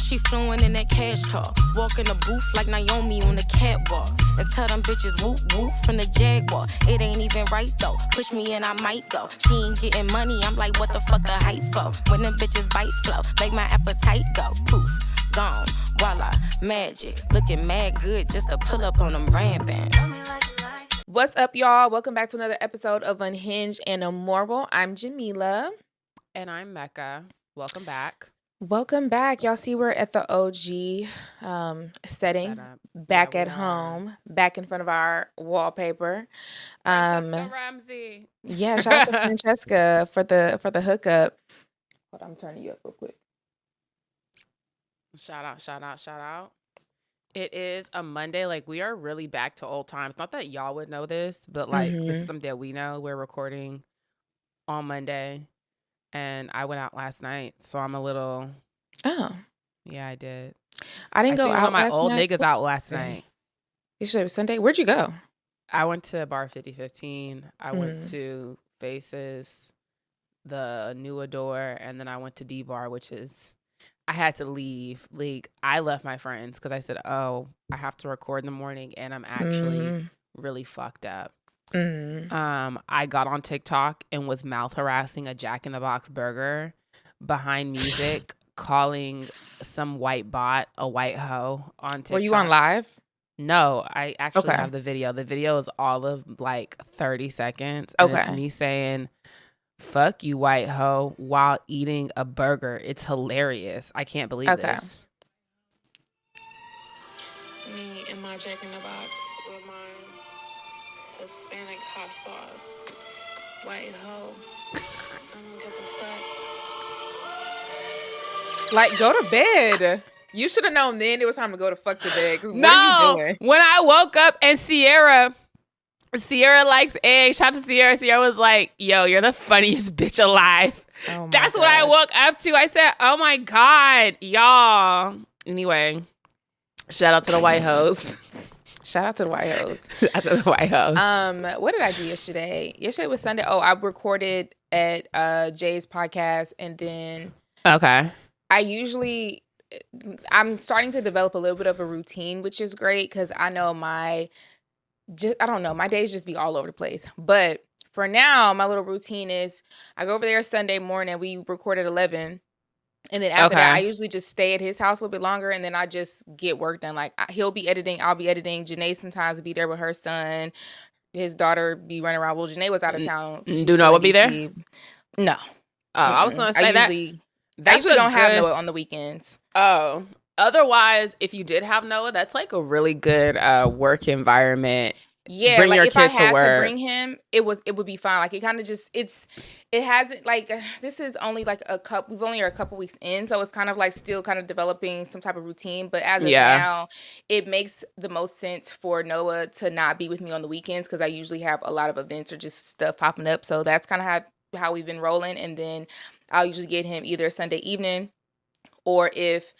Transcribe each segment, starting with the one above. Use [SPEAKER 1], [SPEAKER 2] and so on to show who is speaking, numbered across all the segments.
[SPEAKER 1] She fluent in that cash talk. Walk in the booth like Naomi on the catwalk. And tell them bitches whoop whoop from the Jaguar. It ain't even right though. Push me and I might go. She ain't getting money, I'm like, what the fuck the hype for? When them bitches bite flow, make my appetite go. Poof, gone, voila, magic. Looking mad good just to pull up on them rampant.
[SPEAKER 2] What's up, y'all? Welcome back to another episode of Unhinged and Immoral. I'm Jamila.
[SPEAKER 3] And I'm Mecca. Welcome back.
[SPEAKER 2] Welcome back. Y'all see we're at the OG setting, back at home, back in front of our wallpaper.
[SPEAKER 3] Francesca Ramsey.
[SPEAKER 2] Yeah, shout out to Francesca for the hookup. Hold on, I'm turning you up real quick.
[SPEAKER 3] Shout out. It is a Monday. Like, we are really back to old times. Not that y'all would know this, but like this is something that we know. We're recording on Monday. And I went out last night, so I'm a little.
[SPEAKER 2] Oh,
[SPEAKER 3] yeah, I did.
[SPEAKER 2] I didn't go out.
[SPEAKER 3] My old niggas out last night.
[SPEAKER 2] You said it was Sunday. Where'd you go?
[SPEAKER 3] I went to Bar 5015. I went to Faces, the New Adore, and then I went to D Bar, which is. I had to leave. Like, I left my friends because I said, "Oh, I have to record in the morning, and I'm actually really fucked up." I got on TikTok and was mouth harassing a Jack in the Box burger behind music, calling some white bot a white hoe on TikTok.
[SPEAKER 2] Were you on live?
[SPEAKER 3] No, I actually have the video. The video is all of like 30 seconds. And it's me saying, "Fuck you, white hoe," while eating a burger. It's hilarious. I can't believe this.
[SPEAKER 4] Me and my Jack in the Box with my Hispanic hot sauce. White hoe. I don't give a fuck.
[SPEAKER 2] Like, go to bed. You should have known then it was time to go to fuck to bed.
[SPEAKER 3] No,
[SPEAKER 2] what are you doing?
[SPEAKER 3] When I woke up and Sierra likes eggs. Shout out to Sierra. Sierra was like, "Yo, you're the funniest bitch alive."
[SPEAKER 2] Oh,
[SPEAKER 3] that's God. What I woke up to. I said, "Oh my God, y'all." Anyway, shout out to the white hoes.
[SPEAKER 2] Shout out to the white hoes.
[SPEAKER 3] Shout out to the white hoes.
[SPEAKER 2] What did I do yesterday? Yesterday was Sunday. Oh, I recorded at Jay's podcast, and then I'm starting to develop a little bit of a routine, which is great because I know my days just be all over the place. But for now, my little routine is I go over there Sunday morning. We record at 11. And then after that, I usually just stay at his house a little bit longer, and then I just get work done. Like, he'll be editing, I'll be editing. Janae sometimes will be there with her son. His daughter be running around. Well, Janae was out of town.
[SPEAKER 3] Do Noah be there?
[SPEAKER 2] No.
[SPEAKER 3] I was going to say that.
[SPEAKER 2] I usually don't have Noah on the weekends.
[SPEAKER 3] Oh. Otherwise, if you did have Noah, that's like a really good work environment.
[SPEAKER 2] Yeah,
[SPEAKER 3] bring
[SPEAKER 2] like
[SPEAKER 3] your
[SPEAKER 2] if I
[SPEAKER 3] kids
[SPEAKER 2] had
[SPEAKER 3] to
[SPEAKER 2] to bring him, it would be fine. Like, it kind of just it hasn't like this is only like we've only are a couple weeks in, so it's kind of like still kind of developing some type of routine. But as of now, it makes the most sense for Noah to not be with me on the weekends because I usually have a lot of events or just stuff popping up. So that's kind of how we've been rolling. And then I'll usually get him either Sunday evening, or if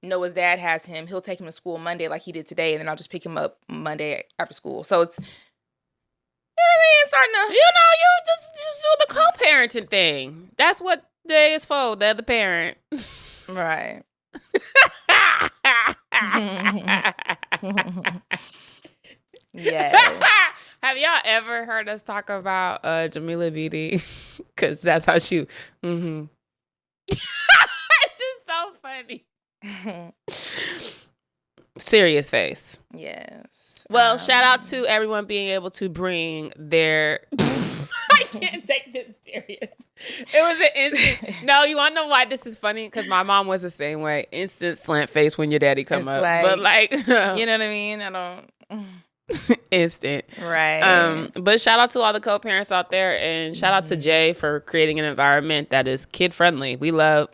[SPEAKER 2] Noah's dad has him, he'll take him to school Monday like he did today, and then I'll just pick him up Monday after school. So it's, you know what I mean? Starting to,
[SPEAKER 3] you just do the co-parenting thing. That's what day is for. They're the parent.
[SPEAKER 2] Right. Yeah.
[SPEAKER 3] Have y'all ever heard us talk about Jamila BD? Because that's how she. It's just so funny. Serious face.
[SPEAKER 2] Yes.
[SPEAKER 3] Well, shout out to everyone being able to bring their. I can't take this serious. It was an instant. No, you want to know why this is funny? Because my mom was the same way. Instant slant face when your daddy come up.
[SPEAKER 2] Like,
[SPEAKER 3] but like,
[SPEAKER 2] you know what I mean? I don't.
[SPEAKER 3] Instant.
[SPEAKER 2] Right.
[SPEAKER 3] But shout out to all the co-parents out there, and shout out to Jay for creating an environment that is kid friendly. We love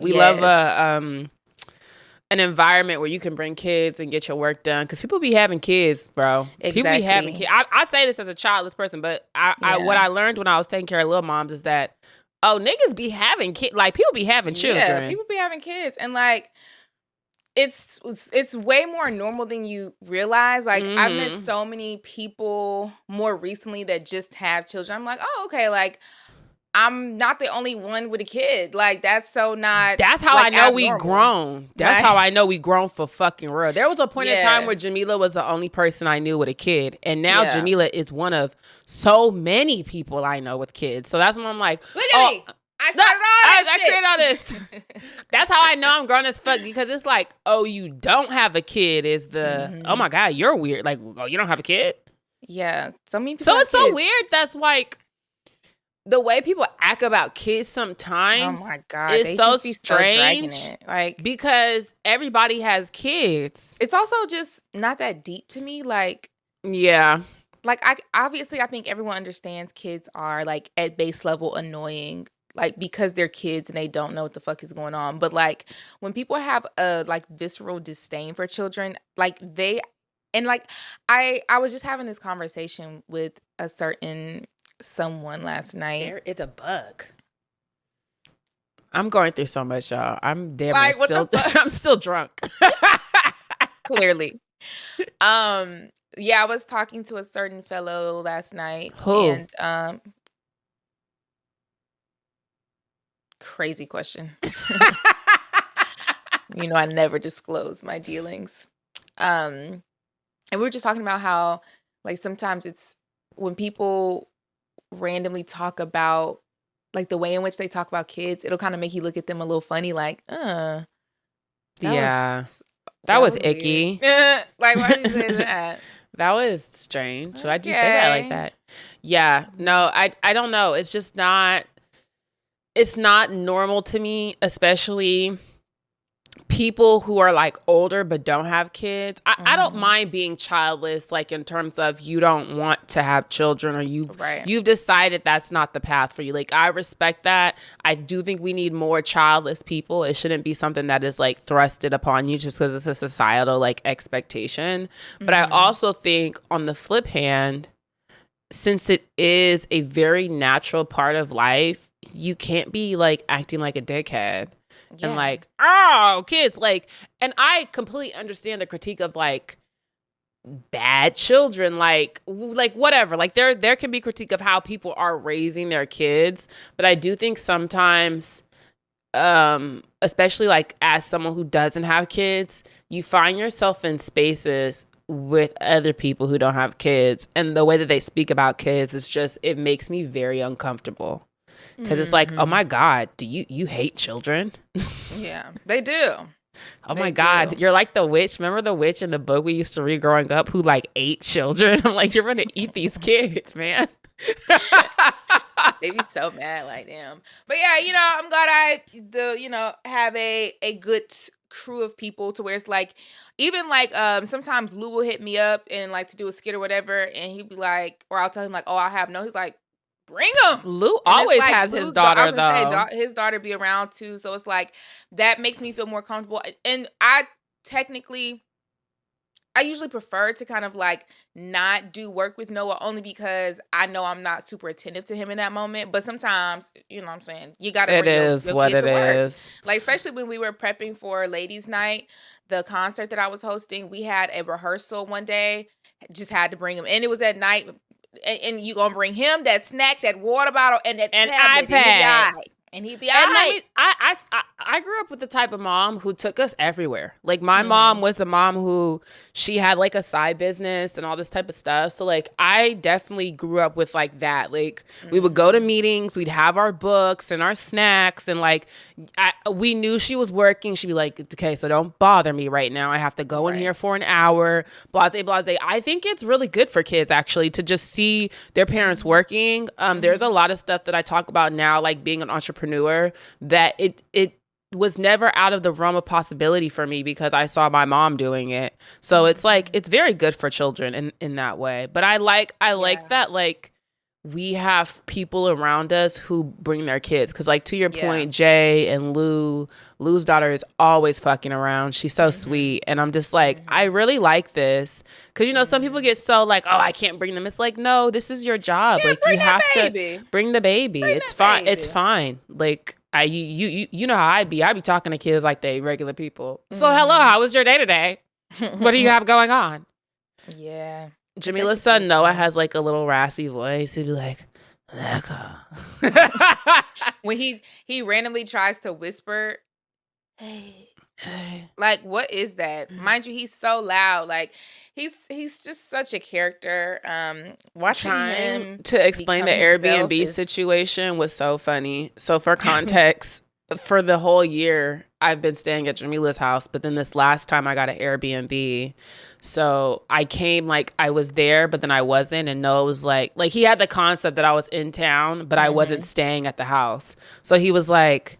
[SPEAKER 3] an environment where you can bring kids and get your work done, because people be having kids, bro.
[SPEAKER 2] Exactly.
[SPEAKER 3] People be having kids. I say this as a childless person, but what I learned when I was taking care of little moms is that niggas be having kids. Like, people be having children.
[SPEAKER 2] Yeah, people be having kids, and like it's way more normal than you realize. Like, I've met so many people more recently that just have children. I'm like, oh, okay, like, I'm not the only one with a kid. Like, that's so not.
[SPEAKER 3] That's how
[SPEAKER 2] like,
[SPEAKER 3] I know
[SPEAKER 2] abnormal.
[SPEAKER 3] we grown. That's how I know we grown for fucking real. There was a point in time where Jamila was the only person I knew with a kid. And now Jamila is one of so many people I know with kids. So that's when I'm like,
[SPEAKER 2] look at me. I started all that shit.
[SPEAKER 3] I created all this. That's how I know I'm grown as fuck, because it's like, oh, you don't have a kid is the, oh my God, you're weird. Like, oh, you don't have a kid?
[SPEAKER 2] Yeah. So it's
[SPEAKER 3] so weird. That's like, the way people act about kids sometimes.
[SPEAKER 2] Oh my God.
[SPEAKER 3] Is
[SPEAKER 2] they
[SPEAKER 3] so
[SPEAKER 2] just be
[SPEAKER 3] strange.
[SPEAKER 2] So dragging it. Like,
[SPEAKER 3] because everybody has kids.
[SPEAKER 2] It's also just not that deep to me. Like,
[SPEAKER 3] yeah.
[SPEAKER 2] Like, I think everyone understands kids are, like, at base level annoying, like, because they're kids and they don't know what the fuck is going on. But, like, when people have a, like, visceral disdain for children, like, I was just having this conversation with a certain someone last night.
[SPEAKER 3] There is a bug. I'm going through so much, y'all. I'm damn
[SPEAKER 2] like,
[SPEAKER 3] still I'm still drunk.
[SPEAKER 2] Clearly. Yeah, I was talking to a certain fellow last night.
[SPEAKER 3] Who?
[SPEAKER 2] And crazy question. You know, I never disclose my dealings. And we were just talking about how, like, sometimes it's when people randomly talk about, like, the way in which they talk about kids, it'll kind of make you look at them a little funny, like, that was
[SPEAKER 3] icky.
[SPEAKER 2] Like, why did you say that?
[SPEAKER 3] That was strange. Why'd you say that like that? Yeah. No, I don't know. It's just not, it's not normal to me, especially people who are, like, older but don't have kids. I don't mind being childless, like, in terms of you don't want to have children, or you've decided that's not the path for you. Like, I respect that. I do think we need more childless people. It shouldn't be something that is, like, thrusted upon you just because it's a societal, like, expectation. But I also think, on the flip hand, since it is a very natural part of life, you can't be, like, acting like a dickhead. Yeah. And, like, oh, kids, like, and I completely understand the critique of, like, bad children, like whatever. Like, there can be critique of how people are raising their kids, but I do think sometimes, especially, like, as someone who doesn't have kids, you find yourself in spaces with other people who don't have kids, and the way that they speak about kids is just, it makes me very uncomfortable. Because it's like, oh my God, do you hate children?
[SPEAKER 2] Yeah, they do.
[SPEAKER 3] Oh my God, you're like the witch. Remember the witch in the book we used to read growing up who, like, ate children? I'm like, you're going to eat these kids, man.
[SPEAKER 2] They be so mad, like, damn. But yeah, you know, I'm glad I have a good crew of people to where it's like, even like sometimes Lou will hit me up and, like, to do a skit or whatever, and he'd be like, or I'll tell him, like, oh, I have no. He's like, bring him.
[SPEAKER 3] Lou always has his daughter, though.
[SPEAKER 2] His daughter be around, too. So it's like, that makes me feel more comfortable. And I usually prefer to kind of, like, not do work with Noah, only because I know I'm not super attentive to him in that moment. But sometimes, you know what I'm saying, you got to bring your kid to work. Like, especially when we were prepping for Ladies Night, the concert that I was hosting, we had a rehearsal one day, just had to bring him. And it was at night. And you gonna bring him that snack, that water bottle, and that tablet, and he'd be all right.
[SPEAKER 3] I grew up with the type of mom who took us everywhere. Like, my mom was the mom who, she had, like, a side business and all this type of stuff. So, like, I definitely grew up with, like, that. Like, we would go to meetings, we'd have our books and our snacks, and, like, we knew she was working. She'd be like, okay, so don't bother me right now. I have to go in here for an hour, blase, blase. I think it's really good for kids, actually, to just see their parents working. There's a lot of stuff that I talk about now, like being an entrepreneur, that it was never out of the realm of possibility for me because I saw my mom doing it. So it's like, it's very good for children in that way. But I like that, like, we have people around us who bring their kids. Because, like, to your point, Jay and Lou's daughter is always fucking around. She's so sweet. And I'm just like, I really like this. Because, you know, some people get so like, oh, I can't bring them. It's like, no, this is your job.
[SPEAKER 2] Yeah,
[SPEAKER 3] like, you have to bring the baby. It's fine. It's fine. Like, you know how I be talking to kids like they regular people. So, hello, how was your day today? What do you have going on?
[SPEAKER 2] Yeah.
[SPEAKER 3] Jamila's son Noah has, like, a little raspy voice. He'd be like, Mecca.
[SPEAKER 2] When he randomly tries to whisper, hey. Like, what is that? Mind you, he's so loud. Like, he's just such a character. Watching him
[SPEAKER 3] to explain the Airbnb
[SPEAKER 2] is...
[SPEAKER 3] situation was so funny. So for context, for the whole year, I've been staying at Jamila's house, but then this last time I got an Airbnb. So I came, like, I was there, but then I wasn't. And Noah was like he had the concept that I was in town, but I wasn't staying at the house. So he was like,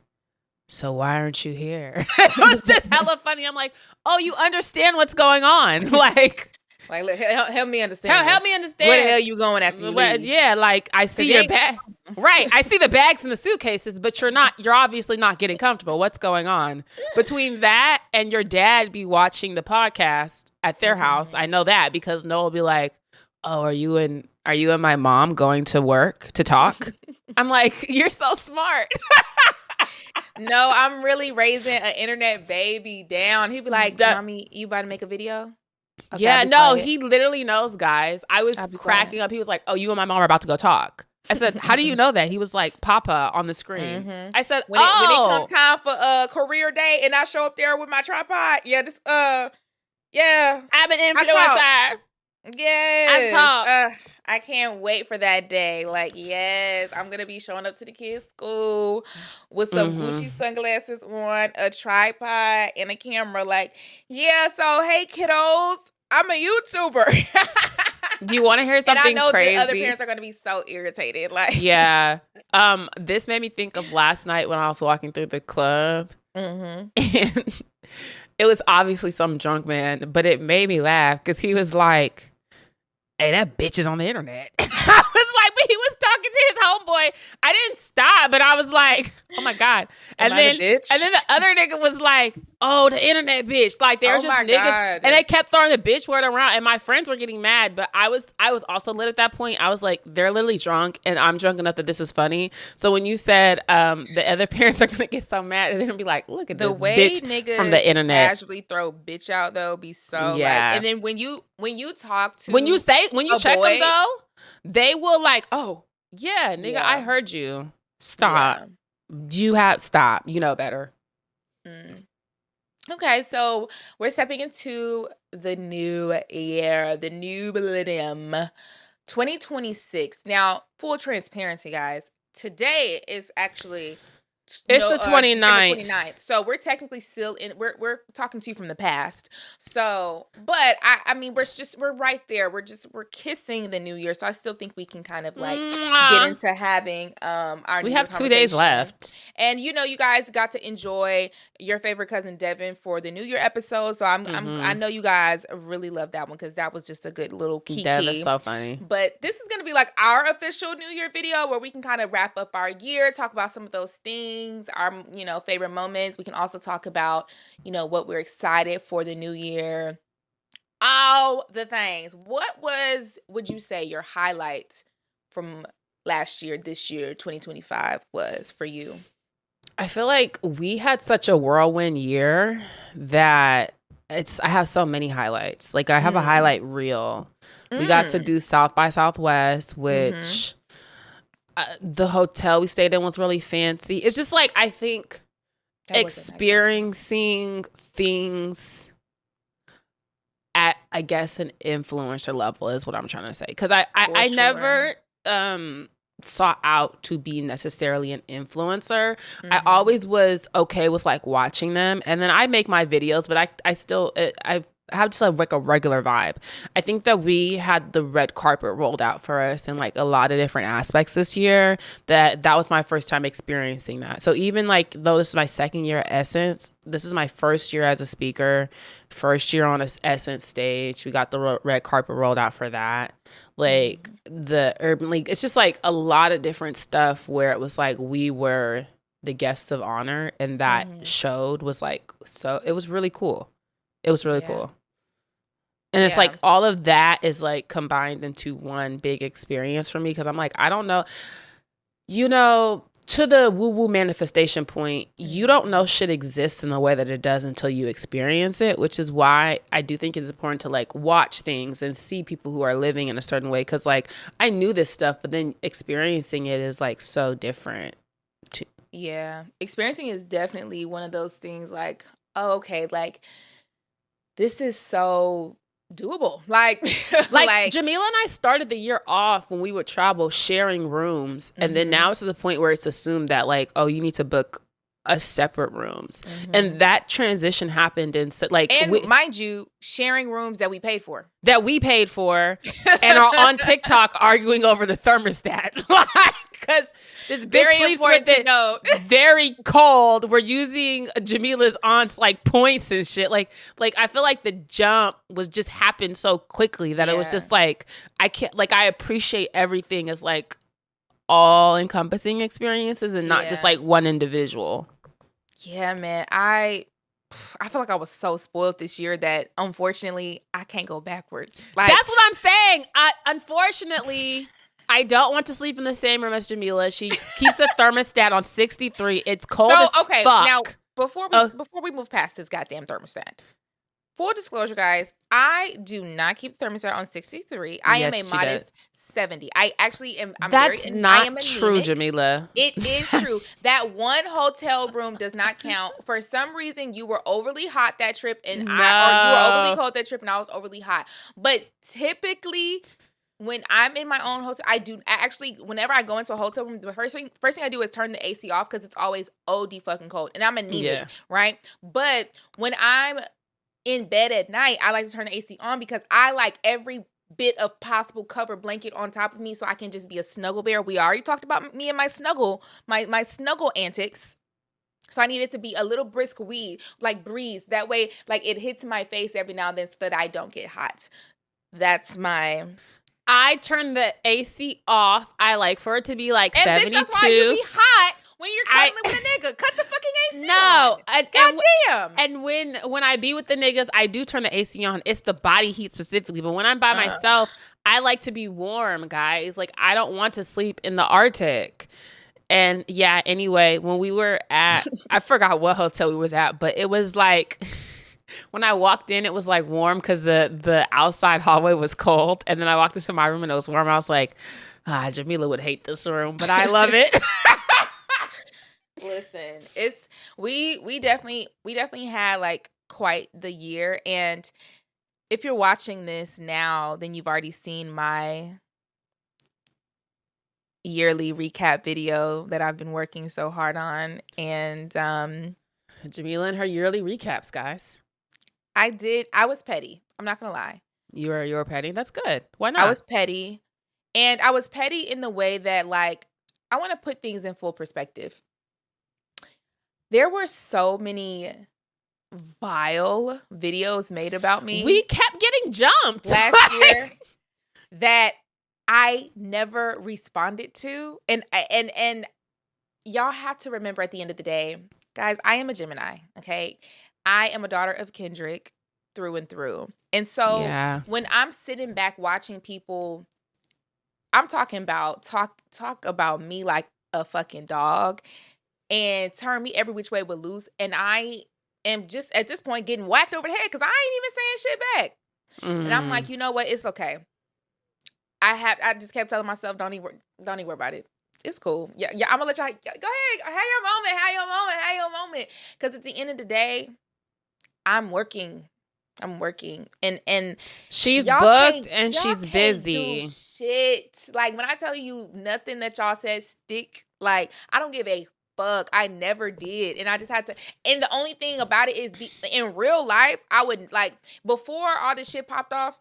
[SPEAKER 3] so why aren't you here? It was just hella funny. I'm like, oh, you understand what's going on. Like
[SPEAKER 2] help me understand.
[SPEAKER 3] Help me understand.
[SPEAKER 2] Where the hell you going after you leave?
[SPEAKER 3] Yeah, like I see your bag. Right. I see the bags and the suitcases, but you're obviously not getting comfortable. What's going on? Between that and your dad be watching the podcast at their house, I know that because Noah will be like, oh, are you and my mom going to work to talk? I'm like, you're so smart.
[SPEAKER 2] No, I'm really raising an internet baby down. He'd be like, Mommy, you about to make a video? Okay,
[SPEAKER 3] yeah, no, he literally knows, guys. I was cracking up. He was like, oh, you and my mom are about to go talk. I said, how do you know that? He was like, Papa on the screen. Mm-hmm. I said,
[SPEAKER 2] when it come time for a career day and I show up there with my tripod,
[SPEAKER 3] I'm an influencer.
[SPEAKER 2] Yes. I can't wait for that day. Like, yes, I'm going to be showing up to the kids' school with some Gucci sunglasses on, a tripod, and a camera. Like, yeah, so, hey, kiddos, I'm a YouTuber.
[SPEAKER 3] Do you want to hear something crazy?
[SPEAKER 2] And I know the other parents are going to be so irritated. Like,
[SPEAKER 3] yeah. This made me think of last night when I was walking through the club. And it was obviously some drunk man, but it made me laugh because he was like, hey, that bitch is on the internet. I was like, but he was talking to his homeboy. I didn't stop, but I was like, oh my God. And then the other nigga was like, oh, the internet bitch. Like they were just niggas. God. And they kept throwing the bitch word around. And my friends were getting mad, but I was also lit at that point. I was like, they're literally drunk and I'm drunk enough that this is funny. So when you said the other parents are gonna get so mad and they're gonna be like, look at the this way bitch niggas from the internet.
[SPEAKER 2] Casually throw bitch out though, be so like, and then when you talk to
[SPEAKER 3] when you check them though, they will like, oh yeah, nigga, yeah. I heard you. Stop. Yeah. Stop. You know better.
[SPEAKER 2] Okay, so we're stepping into the new year, the new millennium, 2026. Now, full transparency, guys. Today is actually...
[SPEAKER 3] It's the 29th.
[SPEAKER 2] 29th. So we're technically still in. We're talking to you from the past. So, but I mean, we're right there. We're kissing the new year. So I still think we can kind of like get into having our.
[SPEAKER 3] We have 2 days left,
[SPEAKER 2] and you guys got to enjoy your favorite cousin Devin for the New Year episode. So I know you guys really love that one because that was just a good little kiki.
[SPEAKER 3] That is so funny.
[SPEAKER 2] But this is gonna be like our official New Year video where we can kind of wrap up our year, talk about some of those things. Our favorite moments. We can also talk about what we're excited for the new year, all the things. What would you say your highlight from last year, this year, 2025 was for you?
[SPEAKER 3] I feel like we had such a whirlwind year that I have so many highlights. Like I have a highlight reel. We got to do South by Southwest, which the hotel we stayed in was really fancy. It's just like, I think experiencing things at, I guess, an influencer level is what I'm trying to say. Because I never sought out to be necessarily an influencer. I always was okay with like watching them. And then I make my videos, but I have just like a regular vibe. I think that we had the red carpet rolled out for us in like a lot of different aspects this year. That was my first time experiencing that. So even like though this is my second year at Essence, this is my first year as a speaker, first year on a Essence stage. We got the red carpet rolled out for that. Like the Urban League, it's just like a lot of different stuff where it was like we were the guests of honor, and that showed was like, so it was really cool. It was really cool. And it's like all of that is like combined into one big experience for me because I'm like, I don't know. to the woo-woo manifestation point, you don't know shit exists in the way that it does until you experience it, which is why I do think it's important to like watch things and see people who are living in a certain way. Because like I knew this stuff, but then experiencing it is like so different.
[SPEAKER 2] Yeah. Experiencing is definitely one of those things like, oh, okay, like this is so doable. Like
[SPEAKER 3] Jamila and I started the year off when we would travel sharing rooms. And then now it's to the point where it's assumed that like, oh, you need to book a separate rooms. And that transition happened in
[SPEAKER 2] mind you, sharing rooms that we paid for and are on TikTok arguing over the thermostat. Because this bitch very
[SPEAKER 3] sleeps
[SPEAKER 2] important
[SPEAKER 3] with
[SPEAKER 2] to
[SPEAKER 3] it
[SPEAKER 2] note.
[SPEAKER 3] very cold. We're using Jamila's aunt's like points and shit. Like I feel like the jump was just happened so quickly that it was just like I can't like I appreciate everything as like all encompassing experiences and not just like one individual.
[SPEAKER 2] Yeah, man. I feel like I was so spoiled this year that unfortunately I can't go backwards. Like,
[SPEAKER 3] that's what I'm saying. Unfortunately, I don't want to sleep in the same room as Jamila. She keeps the thermostat on 63. It's cold as fuck.
[SPEAKER 2] Now before we move past this goddamn thermostat. Full disclosure, guys, I do not keep the thermostat on 63. I am a modest 70. I actually am.
[SPEAKER 3] That's not true, Jamila.
[SPEAKER 2] It is true. That one hotel room does not count. For some reason, you were overly hot that trip, and you were overly cold that trip, and I was overly hot. But typically, when I'm in my own hotel, whenever I go into a hotel room, the first thing I do is turn the AC off because it's always OD fucking cold, and I'm anemic, right? But when I'm in bed at night, I like to turn the AC on because I like every bit of possible cover blanket on top of me so I can just be a snuggle bear. We already talked about me and my snuggle antics. So I need it to be a little brisk breeze. That way, like it hits my face every now and then so that I don't get hot.
[SPEAKER 3] I turn the AC off. I like for it to be like 72.
[SPEAKER 2] Bitch, that's why you be hot when you're cuddling with a nigga. Cut the fucking AC on. Goddamn.
[SPEAKER 3] And when I be with the niggas, I do turn the AC on. It's the body heat specifically. But when I'm by myself, I like to be warm, guys. Like, I don't want to sleep in the Arctic. And yeah, anyway, when we were at, I forgot what hotel we was at, but it was like, when I walked in, it was like warm because the outside hallway was cold. And then I walked into my room and it was warm. I was like, Jamila would hate this room, but I love it.
[SPEAKER 2] Listen, we definitely had like quite the year, and if you're watching this now, then you've already seen my yearly recap video that I've been working so hard on, and
[SPEAKER 3] Jamila and her yearly recaps, guys.
[SPEAKER 2] I was petty. I'm not gonna lie.
[SPEAKER 3] You were petty. That's good. Why not?
[SPEAKER 2] I was petty, and I was petty in the way that like I want to put things in full perspective. There were so many vile videos made about me.
[SPEAKER 3] We kept getting jumped
[SPEAKER 2] last year that I never responded to. And y'all have to remember at the end of the day, guys, I am a Gemini, okay? I am a daughter of Kendrick through and through. And so when I'm sitting back watching people, I'm talking about talk about me like a fucking dog and turn me every which way but loose. And I am just at this point getting whacked over the head because I ain't even saying shit back. And I'm like, you know what? It's okay. I just kept telling myself, don't even worry about it. It's cool. Yeah. I'm gonna let y'all go ahead. Have your moment. Because at the end of the day, I'm working. And
[SPEAKER 3] she's booked and she's busy.
[SPEAKER 2] Shit. Like when I tell you nothing that y'all said stick, like I don't give a fuck. I never did. And I just had to. And the only thing about it is in real life, I would like before all this shit popped off,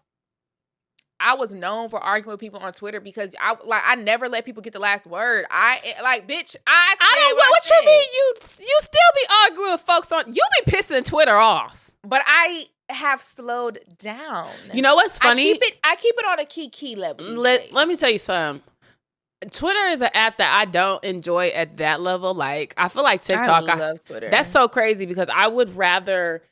[SPEAKER 2] I was known for arguing with people on Twitter because I never let people get the last word. Bitch, I don't know what you mean.
[SPEAKER 3] You still be arguing with folks on. You be pissing Twitter off.
[SPEAKER 2] But I have slowed down.
[SPEAKER 3] You know what's funny?
[SPEAKER 2] I keep it on a key level.
[SPEAKER 3] Let me tell you something. Twitter is an app that I don't enjoy at that level. Like I feel like TikTok.
[SPEAKER 2] I love Twitter.
[SPEAKER 3] That's so crazy because I would rather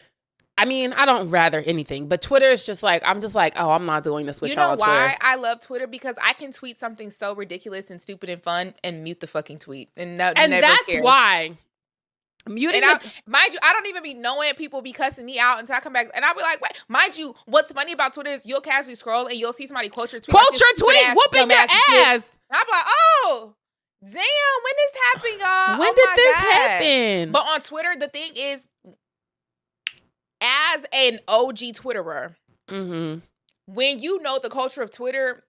[SPEAKER 3] I mean, I don't rather anything, but Twitter is just like, I'm just like, oh, I'm not doing this with y'all on Twitter.
[SPEAKER 2] You know why I love Twitter? Because I can tweet something so ridiculous and stupid and fun and mute the fucking tweet. And
[SPEAKER 3] that's
[SPEAKER 2] cares.
[SPEAKER 3] why. Muting
[SPEAKER 2] mind you, I don't even be knowing people be cussing me out until I come back. And I'll be like, wait, mind you, what's funny about Twitter is you'll casually scroll and you'll see somebody quote your tweet.
[SPEAKER 3] Whooping your ass.
[SPEAKER 2] And I'm like, oh, damn, when this happened, y'all?
[SPEAKER 3] When did this happen?
[SPEAKER 2] But on Twitter, the thing is, as an OG Twitterer, when you know the culture of Twitter,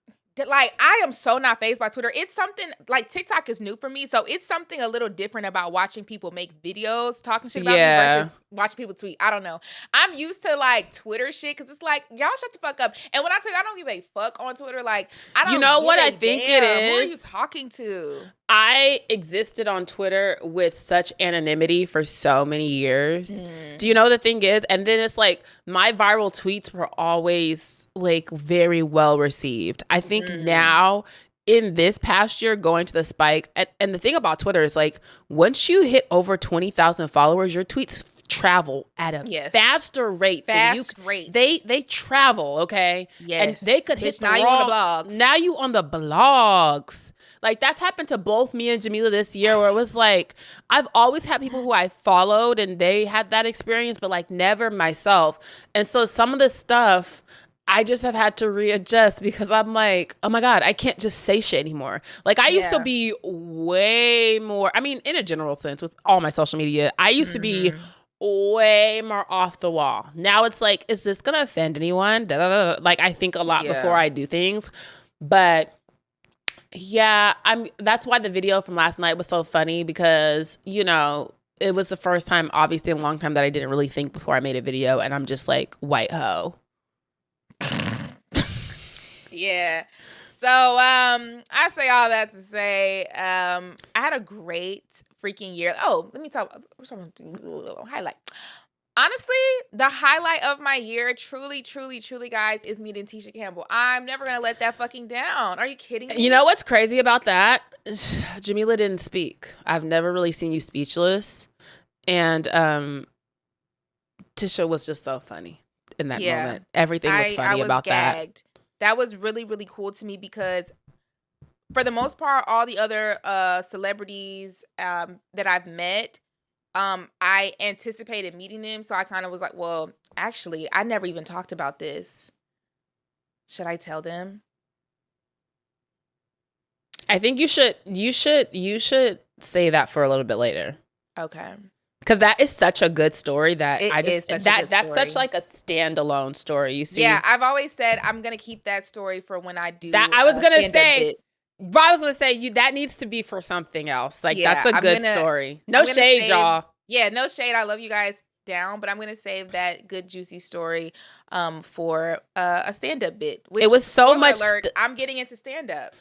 [SPEAKER 2] like, I am so not fazed by Twitter. It's something, like, TikTok is new for me, so it's something a little different about watching people make videos talking shit about me versus watching people tweet. I don't know. I'm used to, like, Twitter shit, because it's like, y'all shut the fuck up. And when I tell you I don't give a fuck on Twitter, like, I don't
[SPEAKER 3] You know what I think it is?
[SPEAKER 2] Who are you talking to?
[SPEAKER 3] I existed on Twitter with such anonymity for so many years. Do you know the thing is? And then it's like my viral tweets were always like very well received. I think now in this past year going to the spike, and the thing about Twitter is like once you hit over 20,000 followers, your tweets travel at a faster rate. They travel, okay?
[SPEAKER 2] Yes.
[SPEAKER 3] And they could hit
[SPEAKER 2] now you on the blogs.
[SPEAKER 3] Now you on the blogs. Like, that's happened to both me and Jamila this year where it was like, I've always had people who I followed and they had that experience, but like never myself. And so some of the stuff I just have had to readjust because I'm like, oh my God, I can't just say shit anymore. Like I used to be way more, I mean, in a general sense with all my social media, I used to be way more off the wall. Now it's like, is this going to offend anyone? Like I think a lot before I do things, but yeah, that's why the video from last night was so funny because, you know, it was the first time, obviously, in a long time that I didn't really think before I made a video. And I'm just like, white hoe.
[SPEAKER 2] Yeah. So I say all that to say I had a great freaking year. Oh, let me talk about highlight. Honestly, the highlight of my year, truly, guys, is meeting Tisha Campbell. I'm never going to let that fucking down. Are you kidding me?
[SPEAKER 3] You know what's crazy about that? Jamila didn't speak. I've never really seen you speechless. And Tisha was just so funny in that moment. Everything was funny about gagged.
[SPEAKER 2] That was really, really cool to me because for the most part, all the other celebrities that I've met, I anticipated meeting them, so I kind of was like, well, actually, I never even talked about this. Should I tell them?
[SPEAKER 3] I think you should say that for a little bit later.
[SPEAKER 2] Okay.
[SPEAKER 3] Because that is such a good story that
[SPEAKER 2] that's
[SPEAKER 3] such like a standalone story. You see?
[SPEAKER 2] Yeah, I've always said I'm gonna keep that story for when I do.
[SPEAKER 3] That I was gonna say that needs to be for something else. Like that's a good story. No shade, y'all.
[SPEAKER 2] Yeah, no shade. I love you guys down, but I'm gonna save that good juicy story for a stand-up bit. Which,
[SPEAKER 3] it was so much.
[SPEAKER 2] I'm getting into stand-up.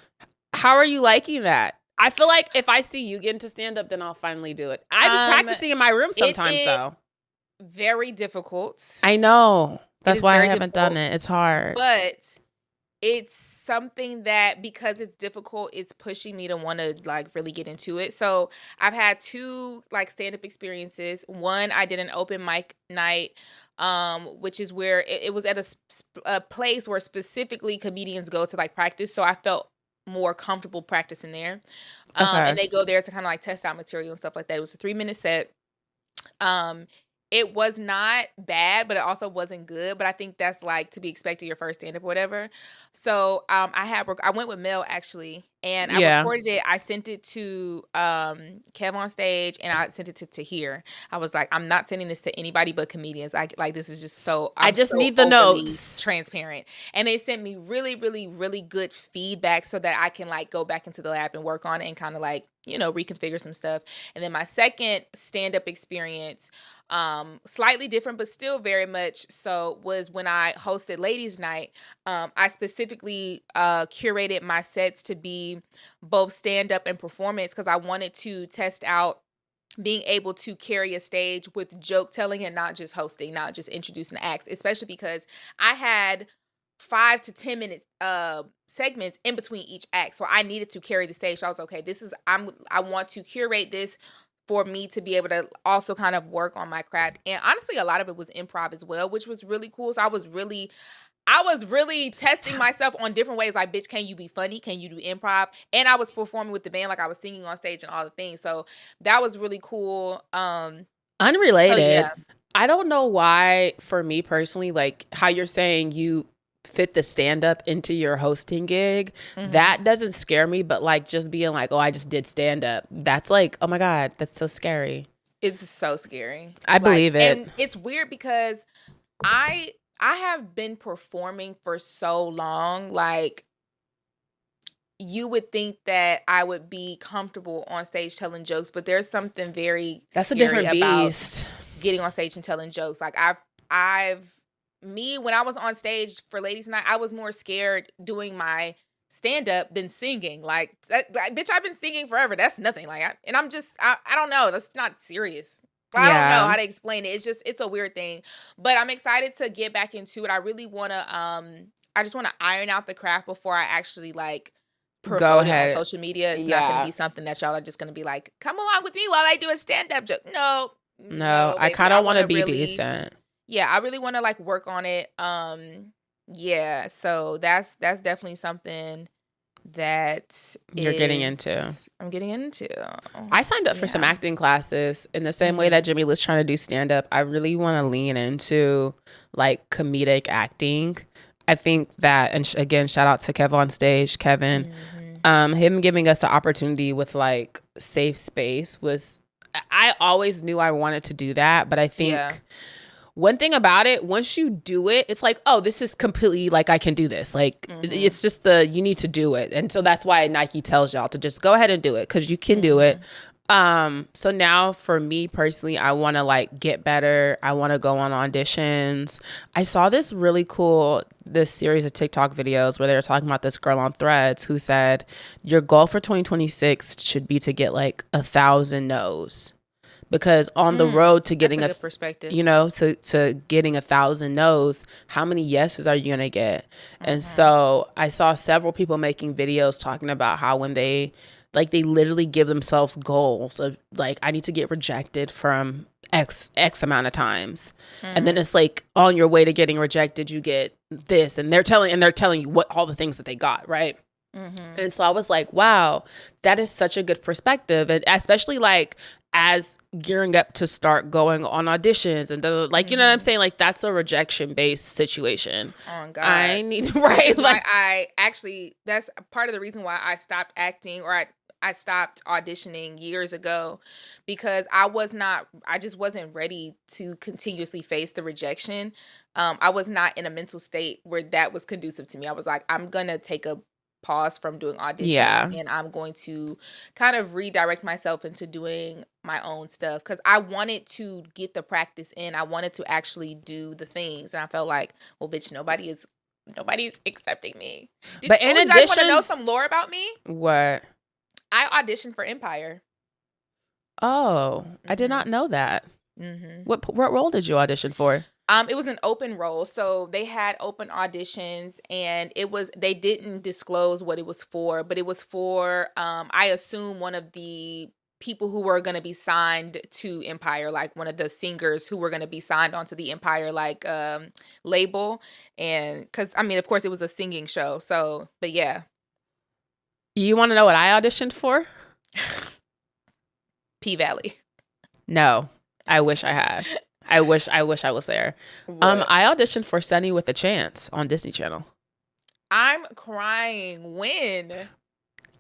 [SPEAKER 3] How are you liking that? I feel like if I see you get into stand-up, then I'll finally do it. I'm practicing in my room sometimes, though.
[SPEAKER 2] Very difficult.
[SPEAKER 3] I know. That's why I haven't done it. It's hard.
[SPEAKER 2] But it's something that, because it's difficult, it's pushing me to want to, like, really get into it. So I've had 2, like, stand-up experiences. One, I did an open mic night, which is where it was at a place where specifically comedians go to, like, practice. So I felt more comfortable practicing there. And they go there to kind of like test out material and stuff like that. It was a 3-minute set. It was not bad, but it also wasn't good. But I think that's like to be expected, your first stand-up or whatever. So I went with Mel actually, and I recorded it. I sent it to Kev on stage, and I sent it to Tahir. I was like, I'm not sending this to anybody but comedians. This is just so. I just need the notes. Transparent, and they sent me really, really, really good feedback so that I can like go back into the lab and work on it and kind of like, you know, reconfigure some stuff. And then my second stand-up experience, slightly different, but still very much so, was when I hosted Ladies Night. I specifically curated my sets to be both stand-up and performance because I wanted to test out being able to carry a stage with joke telling and not just hosting, not just introducing acts, especially because I had 5 to 10 minute segments in between each act. So I needed to carry the stage. So I was okay, I want to curate this for me to be able to also kind of work on my craft. And honestly, a lot of it was improv as well, which was really cool. So I was really testing myself on different ways. Like, bitch, can you be funny? Can you do improv? And I was performing with the band, like I was singing on stage and all the things. So that was really cool.
[SPEAKER 3] Unrelated.
[SPEAKER 2] So yeah.
[SPEAKER 3] I don't know why, for me personally, like how you're saying you fit the stand-up into your hosting gig, that doesn't scare me. But like just being like, oh, I just did stand-up, that's like, oh my God, that's so scary.
[SPEAKER 2] It's so scary.
[SPEAKER 3] I believe it.
[SPEAKER 2] And it's weird because I have been performing for so long. Like, you would think that I would be comfortable on stage telling jokes, but there's something very
[SPEAKER 3] that's a
[SPEAKER 2] scary
[SPEAKER 3] different beast.
[SPEAKER 2] about getting on stage and telling jokes. Like when I was on stage for Ladies Night, I was more scared doing my stand-up than singing. Like, bitch, I've been singing forever. That's nothing. Like, I don't know. That's not serious. I don't know how to explain it. It's a weird thing, but I'm excited to get back into it. I really want to, I just want to iron out the craft before I actually like promote it on social media. It's not going to be something that y'all are just going to be like, come along with me while I do a stand-up joke. No,
[SPEAKER 3] I kind of want to be decent.
[SPEAKER 2] Yeah, I really want to like work on it. Yeah, so that's definitely something that
[SPEAKER 3] you're getting into.
[SPEAKER 2] I'm getting into.
[SPEAKER 3] I signed up for some acting classes in the same way that Jamila's trying to do stand-up. I really want to lean into like comedic acting. I think that, and again, shout out to Kev on stage, Kevin. Him giving us the opportunity with like safe space was, I always knew I wanted to do that, but I think one thing about it, once you do it, it's like, oh, this is completely like, I can do this. Like, it's just you need to do it. And so that's why Nike tells y'all to just go ahead and do it, because you can do it. So now for me personally, I want to like get better. I want to go on auditions. I saw this series of TikTok videos where they were talking about this girl on Threads who said your goal for 2026 should be to get like 1,000 no's. Because on the road to getting
[SPEAKER 2] a perspective,
[SPEAKER 3] to getting 1,000 no's, how many yeses are you going to get? And so I saw several people making videos talking about how when they literally give themselves goals of like, I need to get rejected from X amount of times. And then it's like on your way to getting rejected, you get this, and they're telling you what all the things that they got, right? And so I was like, wow, that is such a good perspective. And especially like as gearing up to start going on auditions and like, you know what I'm saying? Like, that's a rejection based situation.
[SPEAKER 2] Oh God.
[SPEAKER 3] I need, right?
[SPEAKER 2] Like, that's part of the reason why I stopped acting, or I stopped auditioning years ago, because I just wasn't ready to continuously face the rejection. I was not in a mental state where that was conducive to me. I was like, I'm going to take a pause from doing auditions and I'm going to kind of redirect myself into doing my own stuff, because I wanted to get the practice in. I wanted to actually do the things, and I felt like, well, bitch, nobody's accepting me. You guys want to know some lore about me?
[SPEAKER 3] What?
[SPEAKER 2] I auditioned for Empire.
[SPEAKER 3] Oh, I did not know that. What role did you audition for?
[SPEAKER 2] It was an open role, so they had open auditions, and they didn't disclose what it was for, but it was for I assume one of the people who were going to be signed to Empire, like one of the singers who were going to be signed onto the Empire like label, and because I mean, of course, it was a singing show, so but yeah.
[SPEAKER 3] You want to know what I auditioned for?
[SPEAKER 2] P-Valley.
[SPEAKER 3] No, I wish I had. I wish I was there.
[SPEAKER 2] What?
[SPEAKER 3] I auditioned for Sunny with a Chance on Disney Channel.
[SPEAKER 2] I'm crying. When?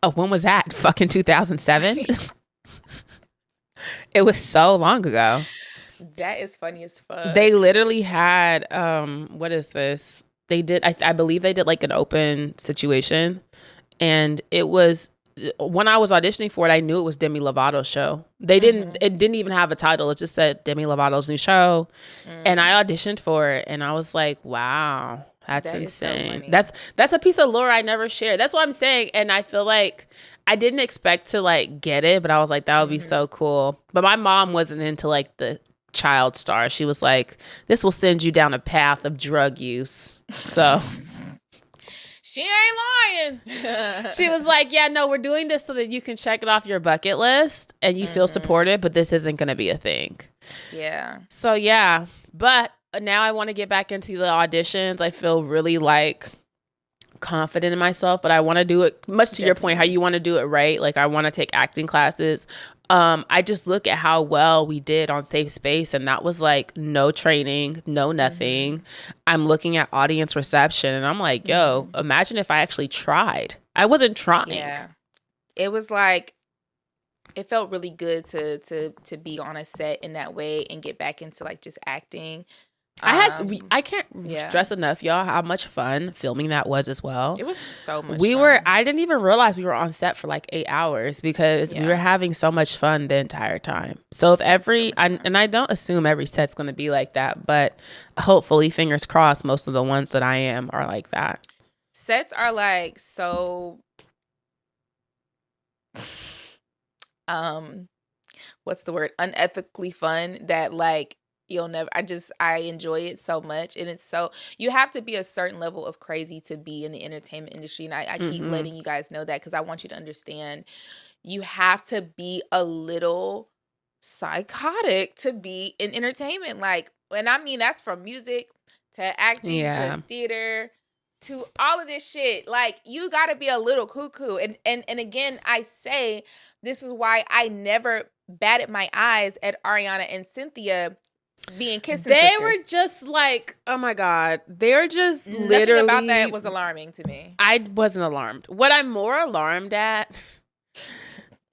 [SPEAKER 3] Oh, when was that? Fucking 2007? It was so long ago.
[SPEAKER 2] That is funny as fuck.
[SPEAKER 3] They literally had, what is this? They did, I believe they did like an open situation. And it was, when I was auditioning for it, I knew it was Demi Lovato's show. It didn't even have a title. It just said Demi Lovato's new show. And I auditioned for it, and I was like, wow, that's insane. So that's a piece of lore I never shared. That's what I'm saying. And I feel like I didn't expect to like get it, but I was like, that would be so cool. But my mom wasn't into like the child star. She was like, this will send you down a path of drug use. So
[SPEAKER 2] she ain't lying.
[SPEAKER 3] She was like, yeah, no, we're doing this so that you can check it off your bucket list and you feel supported, but this isn't going to be a thing.
[SPEAKER 2] Yeah.
[SPEAKER 3] So, yeah. But now I want to get back into the auditions. I feel really like confident in myself, but I want to do it much to your point, how you want to do it right. Like I want to take acting classes. I just look at how well we did on Safe Space, and that was like no training, no nothing. I'm looking at audience reception and I'm like, yo, imagine if I actually tried. I wasn't trying.
[SPEAKER 2] Yeah. It was like, it felt really good to be on a set in that way and get back into like just acting.
[SPEAKER 3] I can't stress enough, y'all, how much fun filming that was as well.
[SPEAKER 2] It was so much fun.
[SPEAKER 3] I didn't even realize we were on set for like 8 hours because we were having so much fun the entire time. So if and I don't assume every set's going to be like that, but hopefully, fingers crossed, most of the ones that I am are like that.
[SPEAKER 2] Sets are like so, what's the word? Unethically fun that like, you'll never, I enjoy it so much. And it's so, you have to be a certain level of crazy to be in the entertainment industry. And I keep letting you guys know that because I want you to understand you have to be a little psychotic to be in entertainment. Like, and I mean, that's from music to acting to theater to all of this shit. Like, you got to be a little cuckoo. And again, I say, this is why I never batted my eyes at Ariana and Cynthia being kissing sisters.
[SPEAKER 3] They were just like, oh my God. They're just
[SPEAKER 2] Nothing
[SPEAKER 3] literally.
[SPEAKER 2] about that was alarming to me.
[SPEAKER 3] I wasn't alarmed. What I'm more alarmed at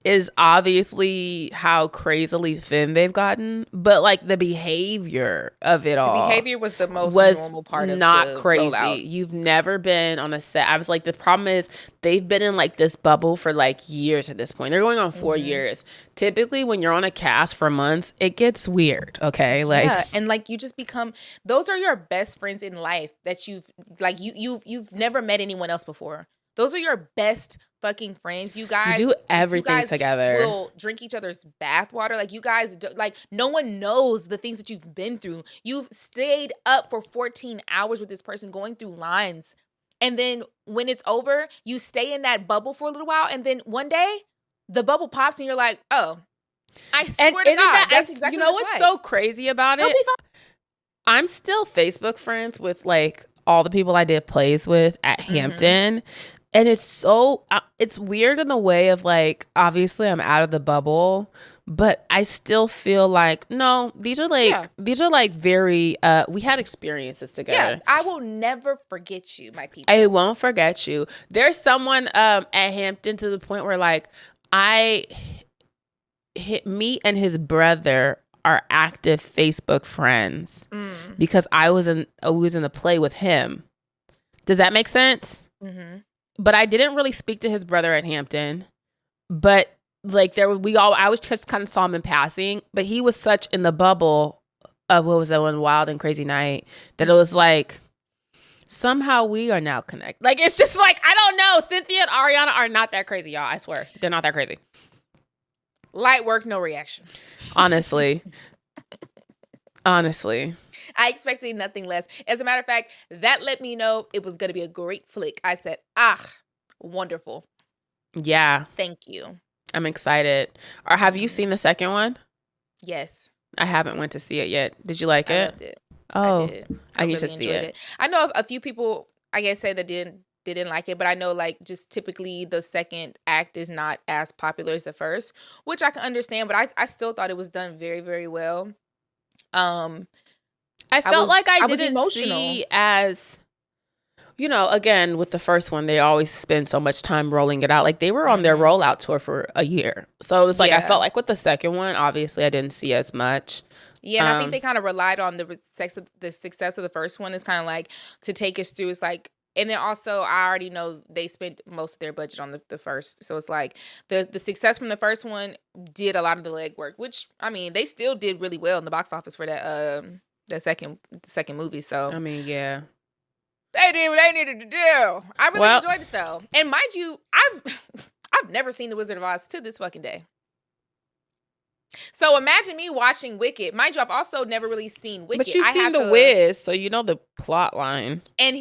[SPEAKER 3] is obviously how crazily thin they've gotten, but like the behavior of it all.
[SPEAKER 2] The behavior was the most normal part of
[SPEAKER 3] not
[SPEAKER 2] the
[SPEAKER 3] crazy.
[SPEAKER 2] rollout.
[SPEAKER 3] You've never been on a set. I was like, the problem is they've been in like this bubble for like years at this point. They're going on 4 years. Typically, when you're on a cast for months, it gets weird. Okay, like
[SPEAKER 2] and like you just become. Those are your best friends in life that you've like you've never met anyone else before. Those are your best fucking friends. You guys
[SPEAKER 3] do everything together.
[SPEAKER 2] Will drink each other's bathwater. Like you guys, like no one knows the things that you've been through. You've stayed up for 14 hours with this person going through lines. And then when it's over, you stay in that bubble for a little while. And then one day the bubble pops and you're like, oh, I swear to God, that's exactly
[SPEAKER 3] you know
[SPEAKER 2] what it's
[SPEAKER 3] what's
[SPEAKER 2] like.
[SPEAKER 3] so crazy about it? I'm still Facebook friends with like all the people I did plays with at Hampton. And it's so, it's weird in the way of like, obviously I'm out of the bubble, but I still feel like, no, these are like very, we had experiences together.
[SPEAKER 2] Yeah, I will never forget you, my people.
[SPEAKER 3] I won't forget you. There's someone at Hampton to the point where like, me and his brother are active Facebook friends because I was in the play with him. Does that make sense? Mm-hmm. But I didn't really speak to his brother at Hampton. But like I was just kind of saw him in passing. But he was such in the bubble of what was that one Wild and Crazy Night that it was like somehow we are now connected. Like it's just like I don't know. Cynthia and Ariana are not that crazy, y'all. I swear they're not that crazy.
[SPEAKER 2] Light work, no reaction.
[SPEAKER 3] Honestly.
[SPEAKER 2] I expected nothing less. As a matter of fact, that let me know it was going to be a great flick. I said, wonderful.
[SPEAKER 3] Yeah.
[SPEAKER 2] Thank you.
[SPEAKER 3] I'm excited. Or have you seen the second one?
[SPEAKER 2] Yes.
[SPEAKER 3] I haven't went to see it yet. Did you like it?
[SPEAKER 2] I loved it.
[SPEAKER 3] Oh,
[SPEAKER 2] I did.
[SPEAKER 3] I need
[SPEAKER 2] really
[SPEAKER 3] to see it.
[SPEAKER 2] I know a few people, I guess, say that didn't like it, but I know like just typically the second act is not as popular as the first, which I can understand, but I still thought it was done very, very well.
[SPEAKER 3] I felt like I
[SPEAKER 2] was
[SPEAKER 3] didn't
[SPEAKER 2] emotional.
[SPEAKER 3] see as, you know, again, with the first one, they always spend so much time rolling it out. Like they were on their rollout tour for a year. So it was like, I felt like with the second one, obviously I didn't see as much.
[SPEAKER 2] Yeah, and I think they kind of relied on the success of the first one is kind of like to take us through. It's like, and then also I already know they spent most of their budget on the first. So it's like the success from the first one did a lot of the legwork, which I mean, they still did really well in the box office for that second movie. So
[SPEAKER 3] I mean, yeah.
[SPEAKER 2] They did what they needed to do. I really enjoyed it though. And mind you, I've never seen The Wizard of Oz to this fucking day. So imagine me watching Wicked. Mind you, I've also never really seen Wicked.
[SPEAKER 3] But you've seen The Wiz, so you know the plot line.
[SPEAKER 2] And